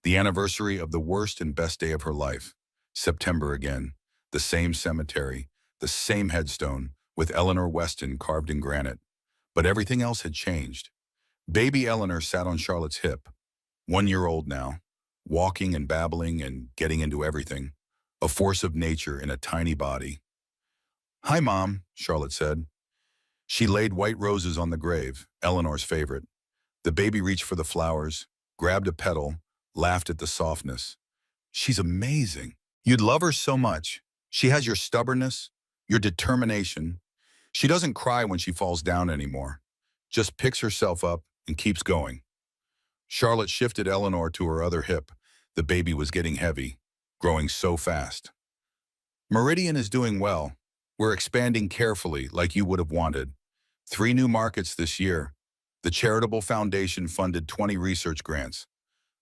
the anniversary of the worst and best day of her life. September again, the same cemetery, the same headstone, with Eleanor Weston carved in granite. But everything else had changed. Baby Eleanor sat on Charlotte's hip, 1 year old now, walking and babbling and getting into everything, a force of nature in a tiny body. "Hi, Mom," Charlotte said. She laid white roses on the grave, Eleanor's favorite. The baby reached for the flowers, grabbed a petal, laughed at the softness. "She's amazing. You'd love her so much. She has your stubbornness, your determination. She doesn't cry when she falls down anymore, just picks herself up and keeps going." Charlotte shifted Eleanor to her other hip. The baby was getting heavy, growing so fast. Meridian is doing well. We're expanding carefully, like you would have wanted. 3 new markets this year. The charitable foundation funded 20 research grants.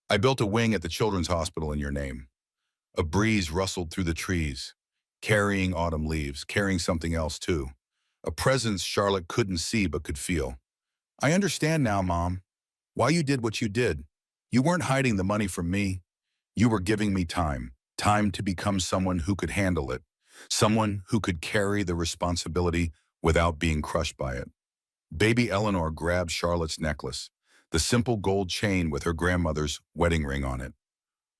I built a wing at the Children's Hospital in your name. A breeze rustled through the trees, carrying autumn leaves, carrying something else too. A presence Charlotte couldn't see but could feel. I understand now, Mom, why you did what you did. You weren't hiding the money from me. You were giving me time. Time to become someone who could handle it. Someone who could carry the responsibility without being crushed by it. Baby Eleanor grabbed Charlotte's necklace, the simple gold chain with her grandmother's wedding ring on it.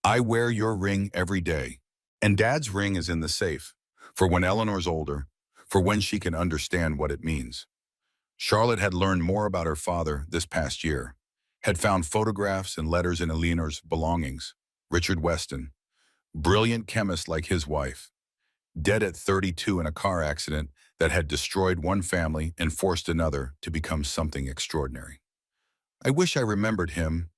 I wear your ring every day, and Dad's ring is in the safe, for when Eleanor's older, for when she can understand what it means. Charlotte had learned more about her father this past year, had found photographs and letters in Eleanor's belongings. Richard Weston, brilliant chemist like his wife, dead at 32 in a car accident that had destroyed one family and forced another to become something extraordinary. I wish I remembered him,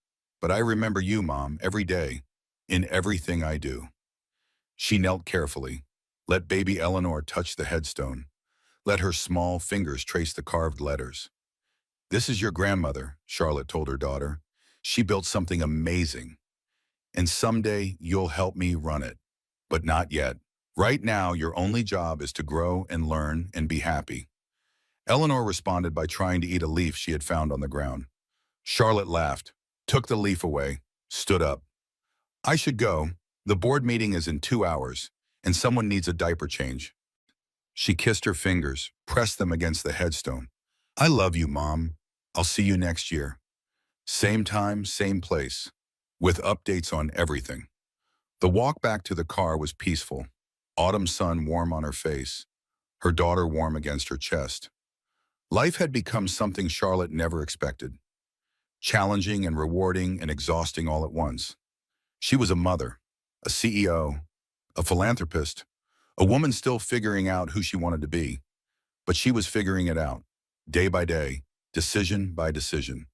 but I remember you, Mom, every day, in everything I do. She knelt carefully, let baby Eleanor touch the headstone, let her small fingers trace the carved letters. This is your grandmother, Charlotte told her daughter. She built something amazing, and someday you'll help me run it, but not yet. Right now, your only job is to grow and learn and be happy. Eleanor responded by trying to eat a leaf she had found on the ground. Charlotte laughed, took the leaf away, stood up. I should go. The board meeting is in 2 hours, and someone needs a diaper change. She kissed her fingers, pressed them against the headstone. I love you, Mom. I'll see you next year. Same time, same place, with updates on everything. The walk back to the car was peaceful. Autumn sun warm on her face, her daughter warm against her chest. Life had become something Charlotte never expected. Challenging and rewarding and exhausting all at once. She was a mother, a CEO, a philanthropist, a woman still figuring out who she wanted to be. But she was figuring it out, day by day, decision by decision,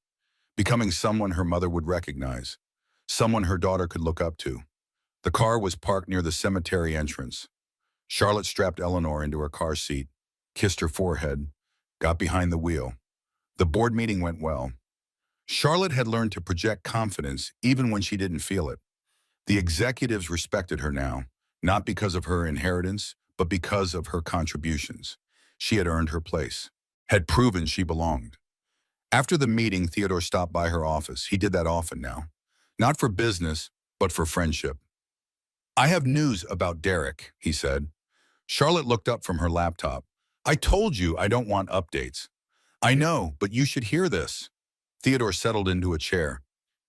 becoming someone her mother would recognize, someone her daughter could look up to. The car was parked near the cemetery entrance. Charlotte strapped Eleanor into her car seat, kissed her forehead, got behind the wheel. The board meeting went well. Charlotte had learned to project confidence even when she didn't feel it. The executives respected her now, not because of her inheritance, but because of her contributions. She had earned her place, had proven she belonged. After the meeting, Theodore stopped by her office. He did that often now. Not for business, but for friendship. I have news about Derek, he said. Charlotte looked up from her laptop. I told you I don't want updates. I know, but you should hear this. Theodore settled into a chair.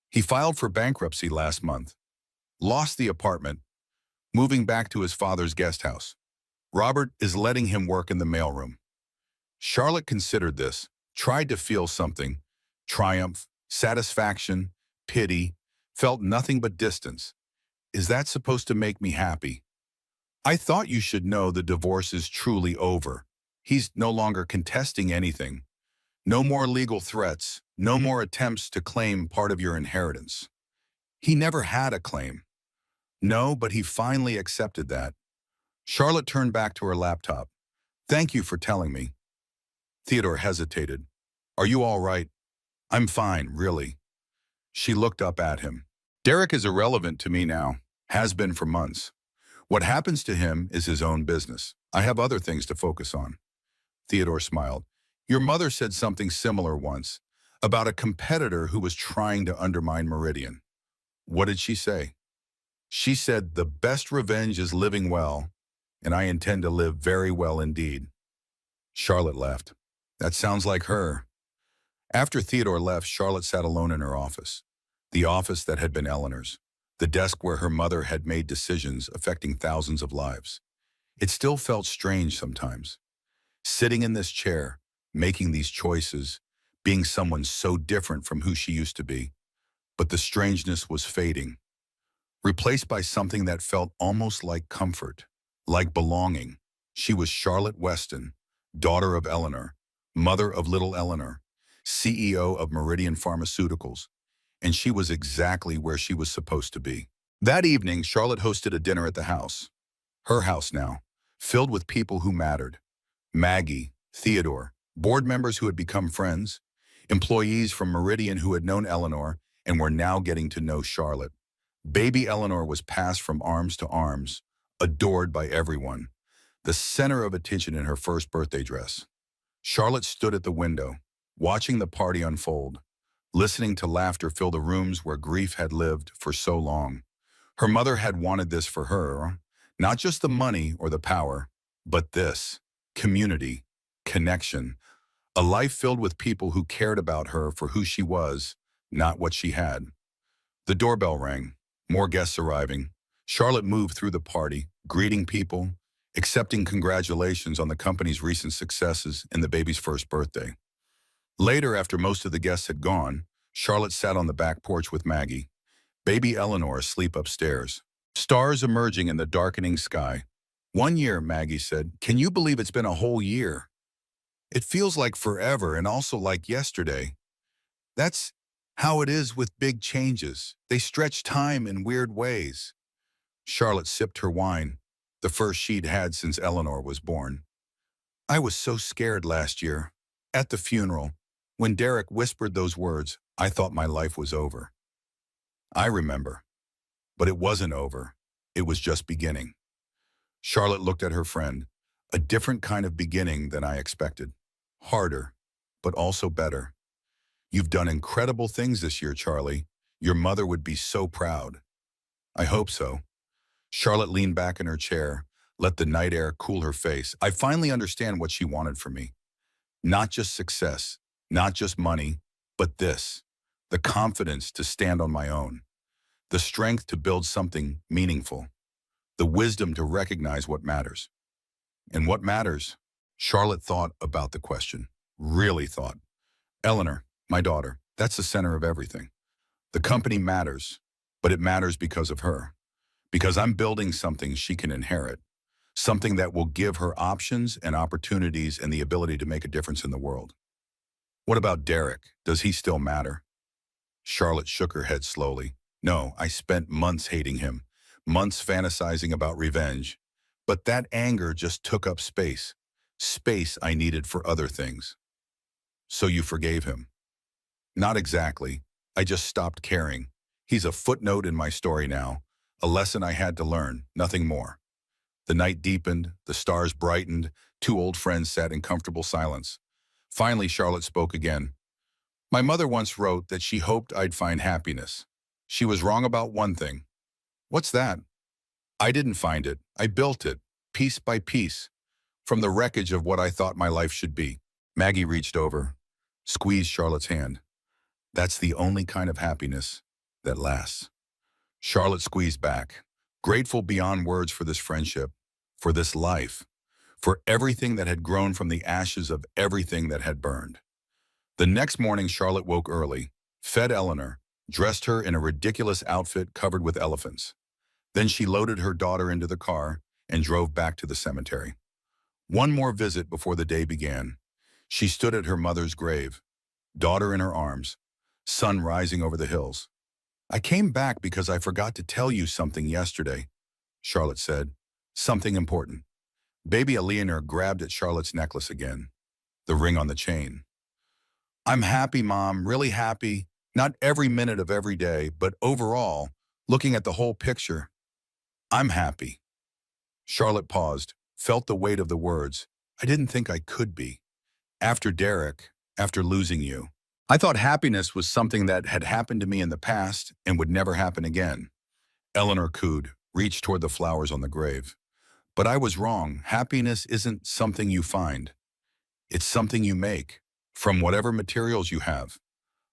He filed for bankruptcy last month. Lost the apartment, moving back to his father's guest house. Robert is letting him work in the mailroom. Charlotte considered this, tried to feel something. Triumph, satisfaction, pity, felt nothing but distance. Is that supposed to make me happy? I thought you should know the divorce is truly over. He's no longer contesting anything. No more legal threats, no more attempts to claim part of your inheritance. He never had a claim. No, but he finally accepted that. Charlotte turned back to her laptop. Thank you for telling me. Theodore hesitated. Are you all right? I'm fine, really. She looked up at him. Derek is irrelevant to me now, has been for months. What happens to him is his own business. I have other things to focus on. Theodore smiled. Your mother said something similar once, about a competitor who was trying to undermine Meridian. What did she say? She said, the best revenge is living well, and I intend to live very well indeed. Charlotte laughed. That sounds like her. After Theodore left, Charlotte sat alone in her office. The office that had been Eleanor's. The desk where her mother had made decisions affecting thousands of lives. It still felt strange sometimes. Sitting in this chair, making these choices, being someone so different from who she used to be. But the strangeness was fading, replaced by something that felt almost like comfort, like belonging. She was Charlotte Weston, daughter of Eleanor, mother of little Eleanor, CEO of Meridian Pharmaceuticals. and she was exactly where she was supposed to be. That evening, Charlotte hosted a dinner at the house. Her house now, filled with people who mattered. Maggie, Theodore, board members who had become friends, employees from Meridian who had known Eleanor and were now getting to know Charlotte. Baby Eleanor was passed from arms to arms, adored by everyone, the center of attention in her first birthday dress. Charlotte stood at the window, watching the party unfold, listening to laughter fill the rooms where grief had lived for so long. Her mother had wanted this for her, not just the money or the power, but this, community, connection, a life filled with people who cared about her for who she was, not what she had. The doorbell rang, more guests arriving. Charlotte moved through the party, greeting people, accepting congratulations on the company's recent successes and the baby's first birthday. Later, after most of the guests had gone, Charlotte sat on the back porch with Maggie, baby Eleanor asleep upstairs, stars emerging in the darkening sky. 1 year, Maggie said. Can you believe it's been a whole year? It feels like forever and also like yesterday. That's how it is with big changes. They stretch time in weird ways. Charlotte sipped her wine, the first she'd had since Eleanor was born. I was so scared last year. At the funeral, when Derek whispered those words, I thought my life was over. I remember. But it wasn't over. It was just beginning. Charlotte looked at her friend, a different kind of beginning than I expected. Harder, but also better. You've done incredible things this year, Charlie. Your mother would be so proud. I hope so. Charlotte leaned back in her chair, let the night air cool her face. I finally understand what she wanted from me. Not just success, not just money, but this. The confidence to stand on my own. The strength to build something meaningful. The wisdom to recognize what matters. And what matters? Charlotte thought about the question. Really thought. Eleanor, my daughter, that's the center of everything. The company matters, but it matters because of her. Because I'm building something she can inherit. Something that will give her options and opportunities and the ability to make a difference in the world. What about Derek? Does he still matter? Charlotte shook her head slowly. No, I spent months hating him, months fantasizing about revenge. But that anger just took up space. Space I needed for other things. So you forgave him? Not exactly. I just stopped caring. He's a footnote in my story now, a lesson I had to learn, nothing more. The night deepened, the stars brightened, two old friends sat in comfortable silence. Finally, Charlotte spoke again. My mother once wrote that she hoped I'd find happiness. She was wrong about one thing. What's that? I didn't find it. I built it, piece by piece, from the wreckage of what I thought my life should be. Maggie reached over, squeezed Charlotte's hand. That's the only kind of happiness that lasts. Charlotte squeezed back, grateful beyond words for this friendship, for this life, for everything that had grown from the ashes of everything that had burned. The next morning, Charlotte woke early, fed Eleanor, dressed her in a ridiculous outfit covered with elephants. Then she loaded her daughter into the car and drove back to the cemetery. One more visit before the day began. She stood at her mother's grave, daughter in her arms, sun rising over the hills. I came back because I forgot to tell you something yesterday, Charlotte said. Something important. Baby Eleanor grabbed at Charlotte's necklace again, the ring on the chain. I'm happy, Mom, really happy. Not every minute of every day, but overall, looking at the whole picture, I'm happy. Charlotte paused, felt the weight of the words. I didn't think I could be. After Derek, after losing you, I thought happiness was something that had happened to me in the past and would never happen again. Eleanor cooed, reached toward the flowers on the grave. But I was wrong. Happiness isn't something you find. It's something you make, from whatever materials you have,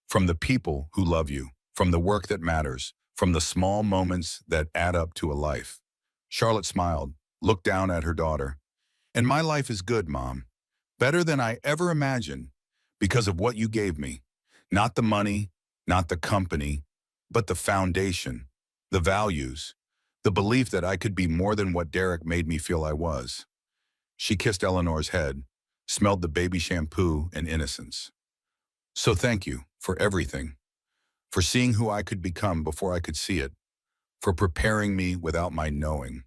from the people who love you, from the work that matters, from the small moments that add up to a life. Charlotte smiled, looked down at her daughter. And my life is good, Mom. Better than I ever imagined, because of what you gave me. Not the money, not the company, but the foundation, the values, the belief that I could be more than what Derek made me feel I was. She kissed Eleanor's head, smelled the baby shampoo and innocence. So thank you for everything. for seeing who I could become before I could see it, for preparing me without my knowing,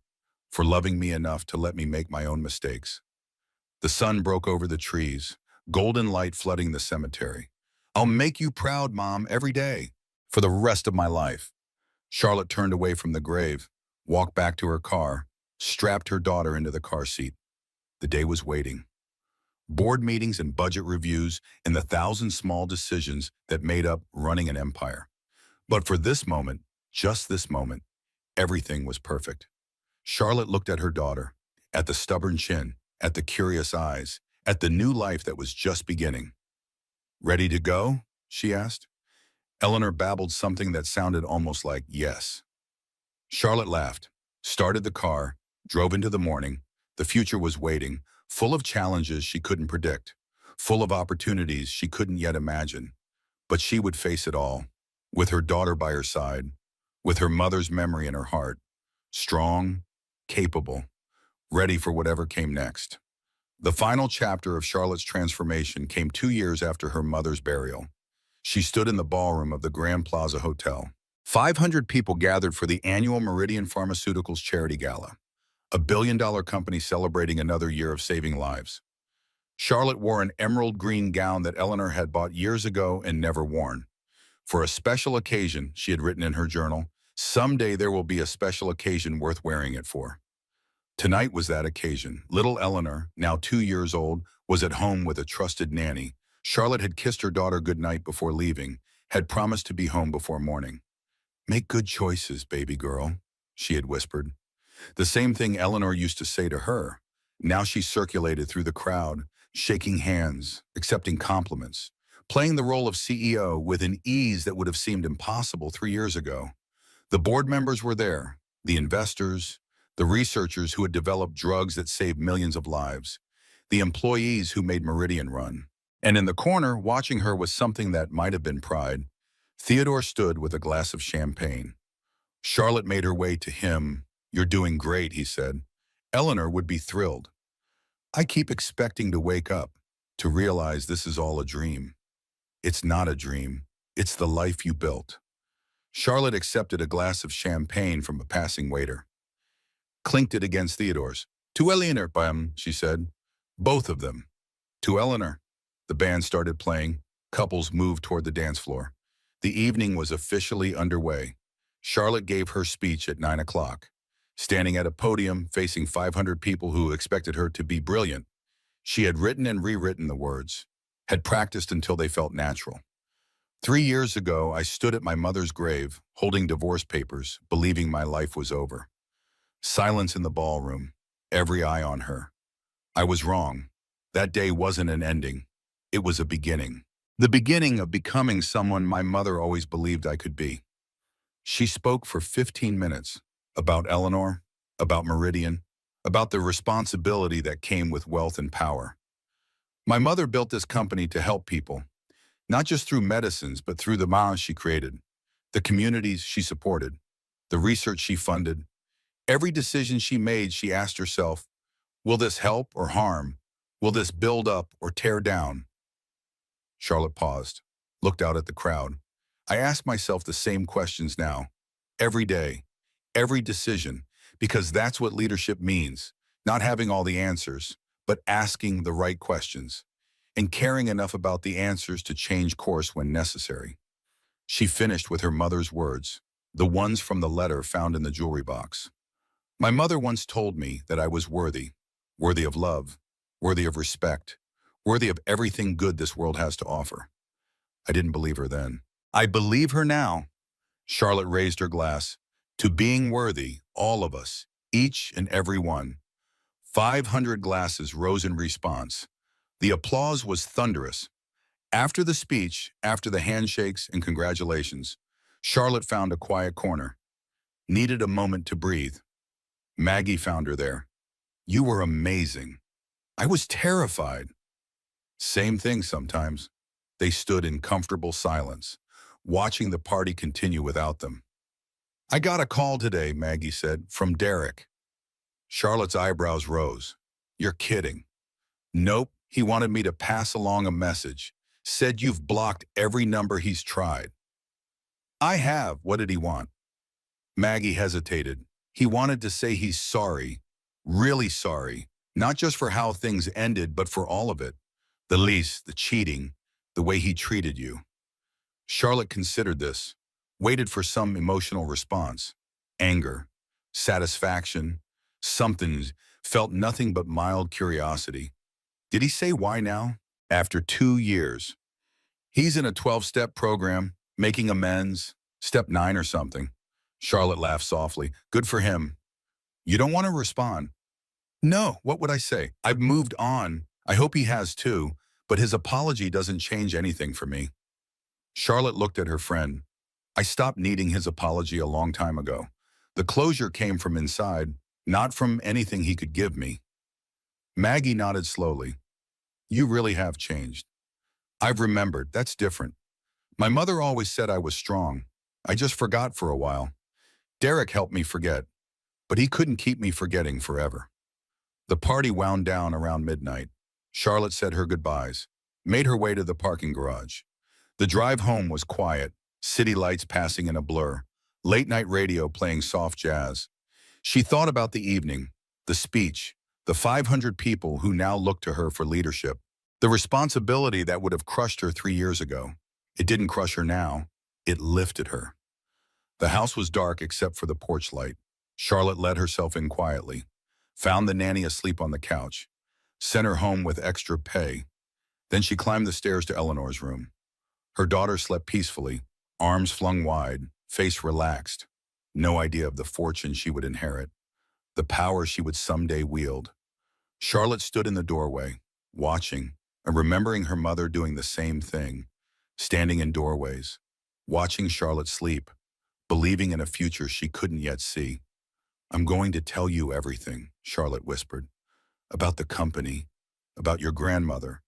for loving me enough to let me make my own mistakes. The sun broke over the trees, golden light flooding the cemetery. I'll make you proud, Mom, every day, for the rest of my life. Charlotte turned away from the grave, walked back to her car, strapped her daughter into the car seat. The day was waiting. Board meetings and budget reviews and the thousand small decisions that made up running an empire. But for this moment, just this moment, everything was perfect. Charlotte looked at her daughter, at the stubborn chin, at the curious eyes, at the new life that was just beginning. "Ready to go?" she asked. Eleanor babbled something that sounded almost like yes. Charlotte laughed, started the car, drove into the morning. The future was waiting, full of challenges she couldn't predict, full of opportunities she couldn't yet imagine. But she would face it all, with her daughter by her side, with her mother's memory in her heart, strong, capable, ready for whatever came next. The final chapter of Charlotte's transformation came 2 years after her mother's burial. She stood in the ballroom of the Grand Plaza Hotel. 500 people gathered for the annual Meridian Pharmaceuticals Charity Gala, a billion-dollar company celebrating another year of saving lives. Charlotte wore an emerald green gown that Eleanor had bought years ago and never worn. For a special occasion, she had written in her journal, "Someday there will be a special occasion worth wearing it for." Tonight was that occasion. Little Eleanor, now 2 years old, was at home with a trusted nanny. Charlotte had kissed her daughter goodnight before leaving, had promised to be home before morning. "Make good choices, baby girl," she had whispered. The same thing Eleanor used to say to her. Now she circulated through the crowd, shaking hands, accepting compliments, playing the role of CEO with an ease that would have seemed impossible 3 years ago. The board members were there, the investors, the researchers who had developed drugs that saved millions of lives, the employees who made Meridian run. And in the corner, watching her was something that might have been pride. Theodore stood with a glass of champagne. Charlotte made her way to him. "You're doing great," he said. Eleanor would be thrilled. "I keep expecting to wake up, to realize this is all a dream." "It's not a dream. It's the life you built." Charlotte accepted a glass of champagne from a passing waiter, clinked it against Theodore's. "To Eleanor, Bam," she said. "Both of them." "To Eleanor." The band started playing. Couples moved toward the dance floor. The evening was officially underway. Charlotte gave her speech at 9 o'clock. Standing at a podium facing 500 people who expected her to be brilliant, she had written and rewritten the words, had practiced until they felt natural. 3 years ago, I stood at my mother's grave, holding divorce papers, believing my life was over. Silence in the ballroom, every eye on her. I was wrong. That day wasn't an ending. It was a beginning. The beginning of becoming someone my mother always believed I could be. She spoke for 15 minutes about Eleanor, about Meridian, about the responsibility that came with wealth and power. My mother built this company to help people, not just through medicines, but through the minds she created, the communities she supported, the research she funded. Every decision she made, she asked herself, will this help or harm? Will this build up or tear down? Charlotte paused, looked out at the crowd. I ask myself the same questions now, every day, every decision, because that's what leadership means, not having all the answers, but asking the right questions, and caring enough about the answers to change course when necessary. She finished with her mother's words, the ones from the letter found in the jewelry box. My mother once told me that I was worthy, worthy of love, worthy of respect, worthy of everything good this world has to offer. I didn't believe her then. I believe her now. Charlotte raised her glass. To being worthy, all of us, each and every one. 500 glasses rose in response. The applause was thunderous. After the speech, after the handshakes and congratulations, Charlotte found a quiet corner. Needed a moment to breathe. Maggie found her there. You were amazing. I was terrified. Same thing sometimes. They stood in comfortable silence, watching the party continue without them. I got a call today, Maggie said, from Derek. Charlotte's eyebrows rose. You're kidding. Nope, he wanted me to pass along a message. Said you've blocked every number he's tried. I have. What did he want? Maggie hesitated. He wanted to say he's sorry, really sorry, not just for how things ended, but for all of it. The lease, the cheating, the way he treated you. Charlotte considered this, waited for some emotional response. Anger, satisfaction, something, felt nothing but mild curiosity. Did he say why now? After 2 years. He's in a 12-step program, making amends, step 9 or something. Charlotte laughed softly. Good for him. You don't want to respond. No, what would I say? I've moved on. I hope he has too, but his apology doesn't change anything for me. Charlotte looked at her friend. I stopped needing his apology a long time ago. The closure came from inside, not from anything he could give me. Maggie nodded slowly. You really have changed. I've remembered. That's different. My mother always said I was strong. I just forgot for a while. Derek helped me forget, but he couldn't keep me forgetting forever. The party wound down around midnight. Charlotte said her goodbyes, made her way to the parking garage. The drive home was quiet, city lights passing in a blur, late-night radio playing soft jazz. She thought about the evening, the speech, the 500 people who now looked to her for leadership, the responsibility that would have crushed her 3 years ago. It didn't crush her now. It lifted her. The house was dark except for the porch light. Charlotte let herself in quietly, found the nanny asleep on the couch, sent her home with extra pay. Then she climbed the stairs to Eleanor's room. Her daughter slept peacefully, arms flung wide, face relaxed. No idea of the fortune she would inherit, the power she would someday wield. Charlotte stood in the doorway, watching, and remembering her mother doing the same thing, standing in doorways, watching Charlotte sleep, believing in a future she couldn't yet see. I'm going to tell you everything, Charlotte whispered, about the company, about your grandmother,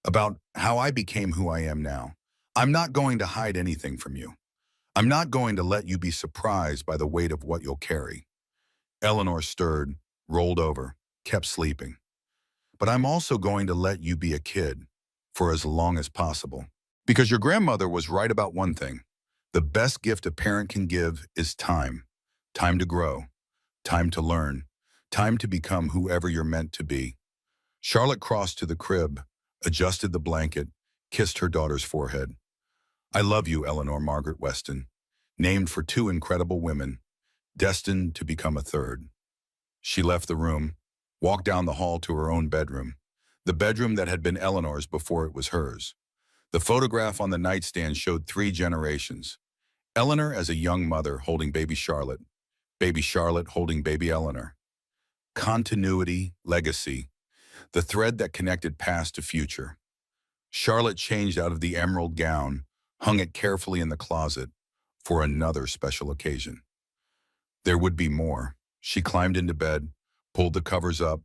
about how I became who I am now. I'm not going to hide anything from you. I'm not going to let you be surprised by the weight of what you'll carry. Eleanor stirred, rolled over, kept sleeping. But I'm also going to let you be a kid for as long as possible. Because your grandmother was right about one thing. The best gift a parent can give is time. Time to grow, time to learn, time to become whoever you're meant to be. Charlotte crossed to the crib, adjusted the blanket, kissed her daughter's forehead. I love you, Eleanor Margaret Weston, named for two incredible women, destined to become a third. She left the room, walked down the hall to her own bedroom, the bedroom that had been Eleanor's before it was hers. The photograph on the nightstand showed 3 generations. Eleanor as a young mother holding baby Charlotte holding baby Eleanor. Continuity, legacy, the thread that connected past to future. Charlotte changed out of the emerald gown, hung it carefully in the closet for another special occasion. There would be more. She climbed into bed, pulled the covers up,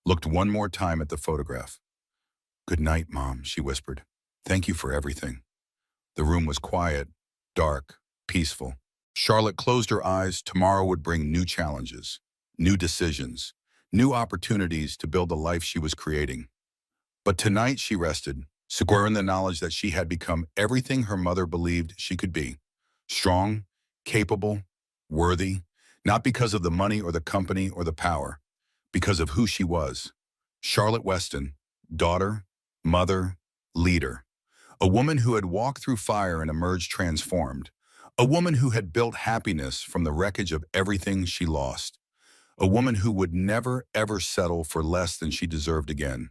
looked one more time at the photograph. Good night, Mom, she whispered. Thank you for everything. The room was quiet, dark, peaceful. Charlotte closed her eyes. Tomorrow would bring new challenges, new decisions, new opportunities to build the life she was creating. But tonight she rested, secure in the knowledge that she had become everything her mother believed she could be. Strong, capable, worthy, not because of the money or the company or the power, because of who she was. Charlotte Weston, daughter, mother, leader. A woman who had walked through fire and emerged transformed. A woman who had built happiness from the wreckage of everything she lost. A woman who would never, ever settle for less than she deserved again.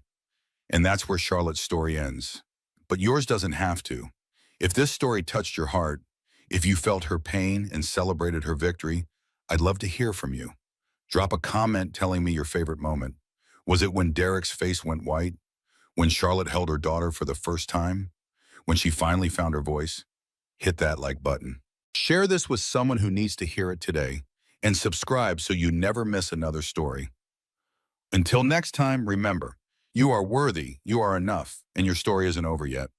And that's where Charlotte's story ends. But yours doesn't have to. If this story touched your heart, if you felt her pain and celebrated her victory, I'd love to hear from you. Drop a comment telling me your favorite moment. Was it when Derek's face went white? When Charlotte held her daughter for the first time? When she finally found her voice? Hit that like button. Share this with someone who needs to hear it today. And subscribe so you never miss another story. Until next time, remember, you are worthy, you are enough, and your story isn't over yet.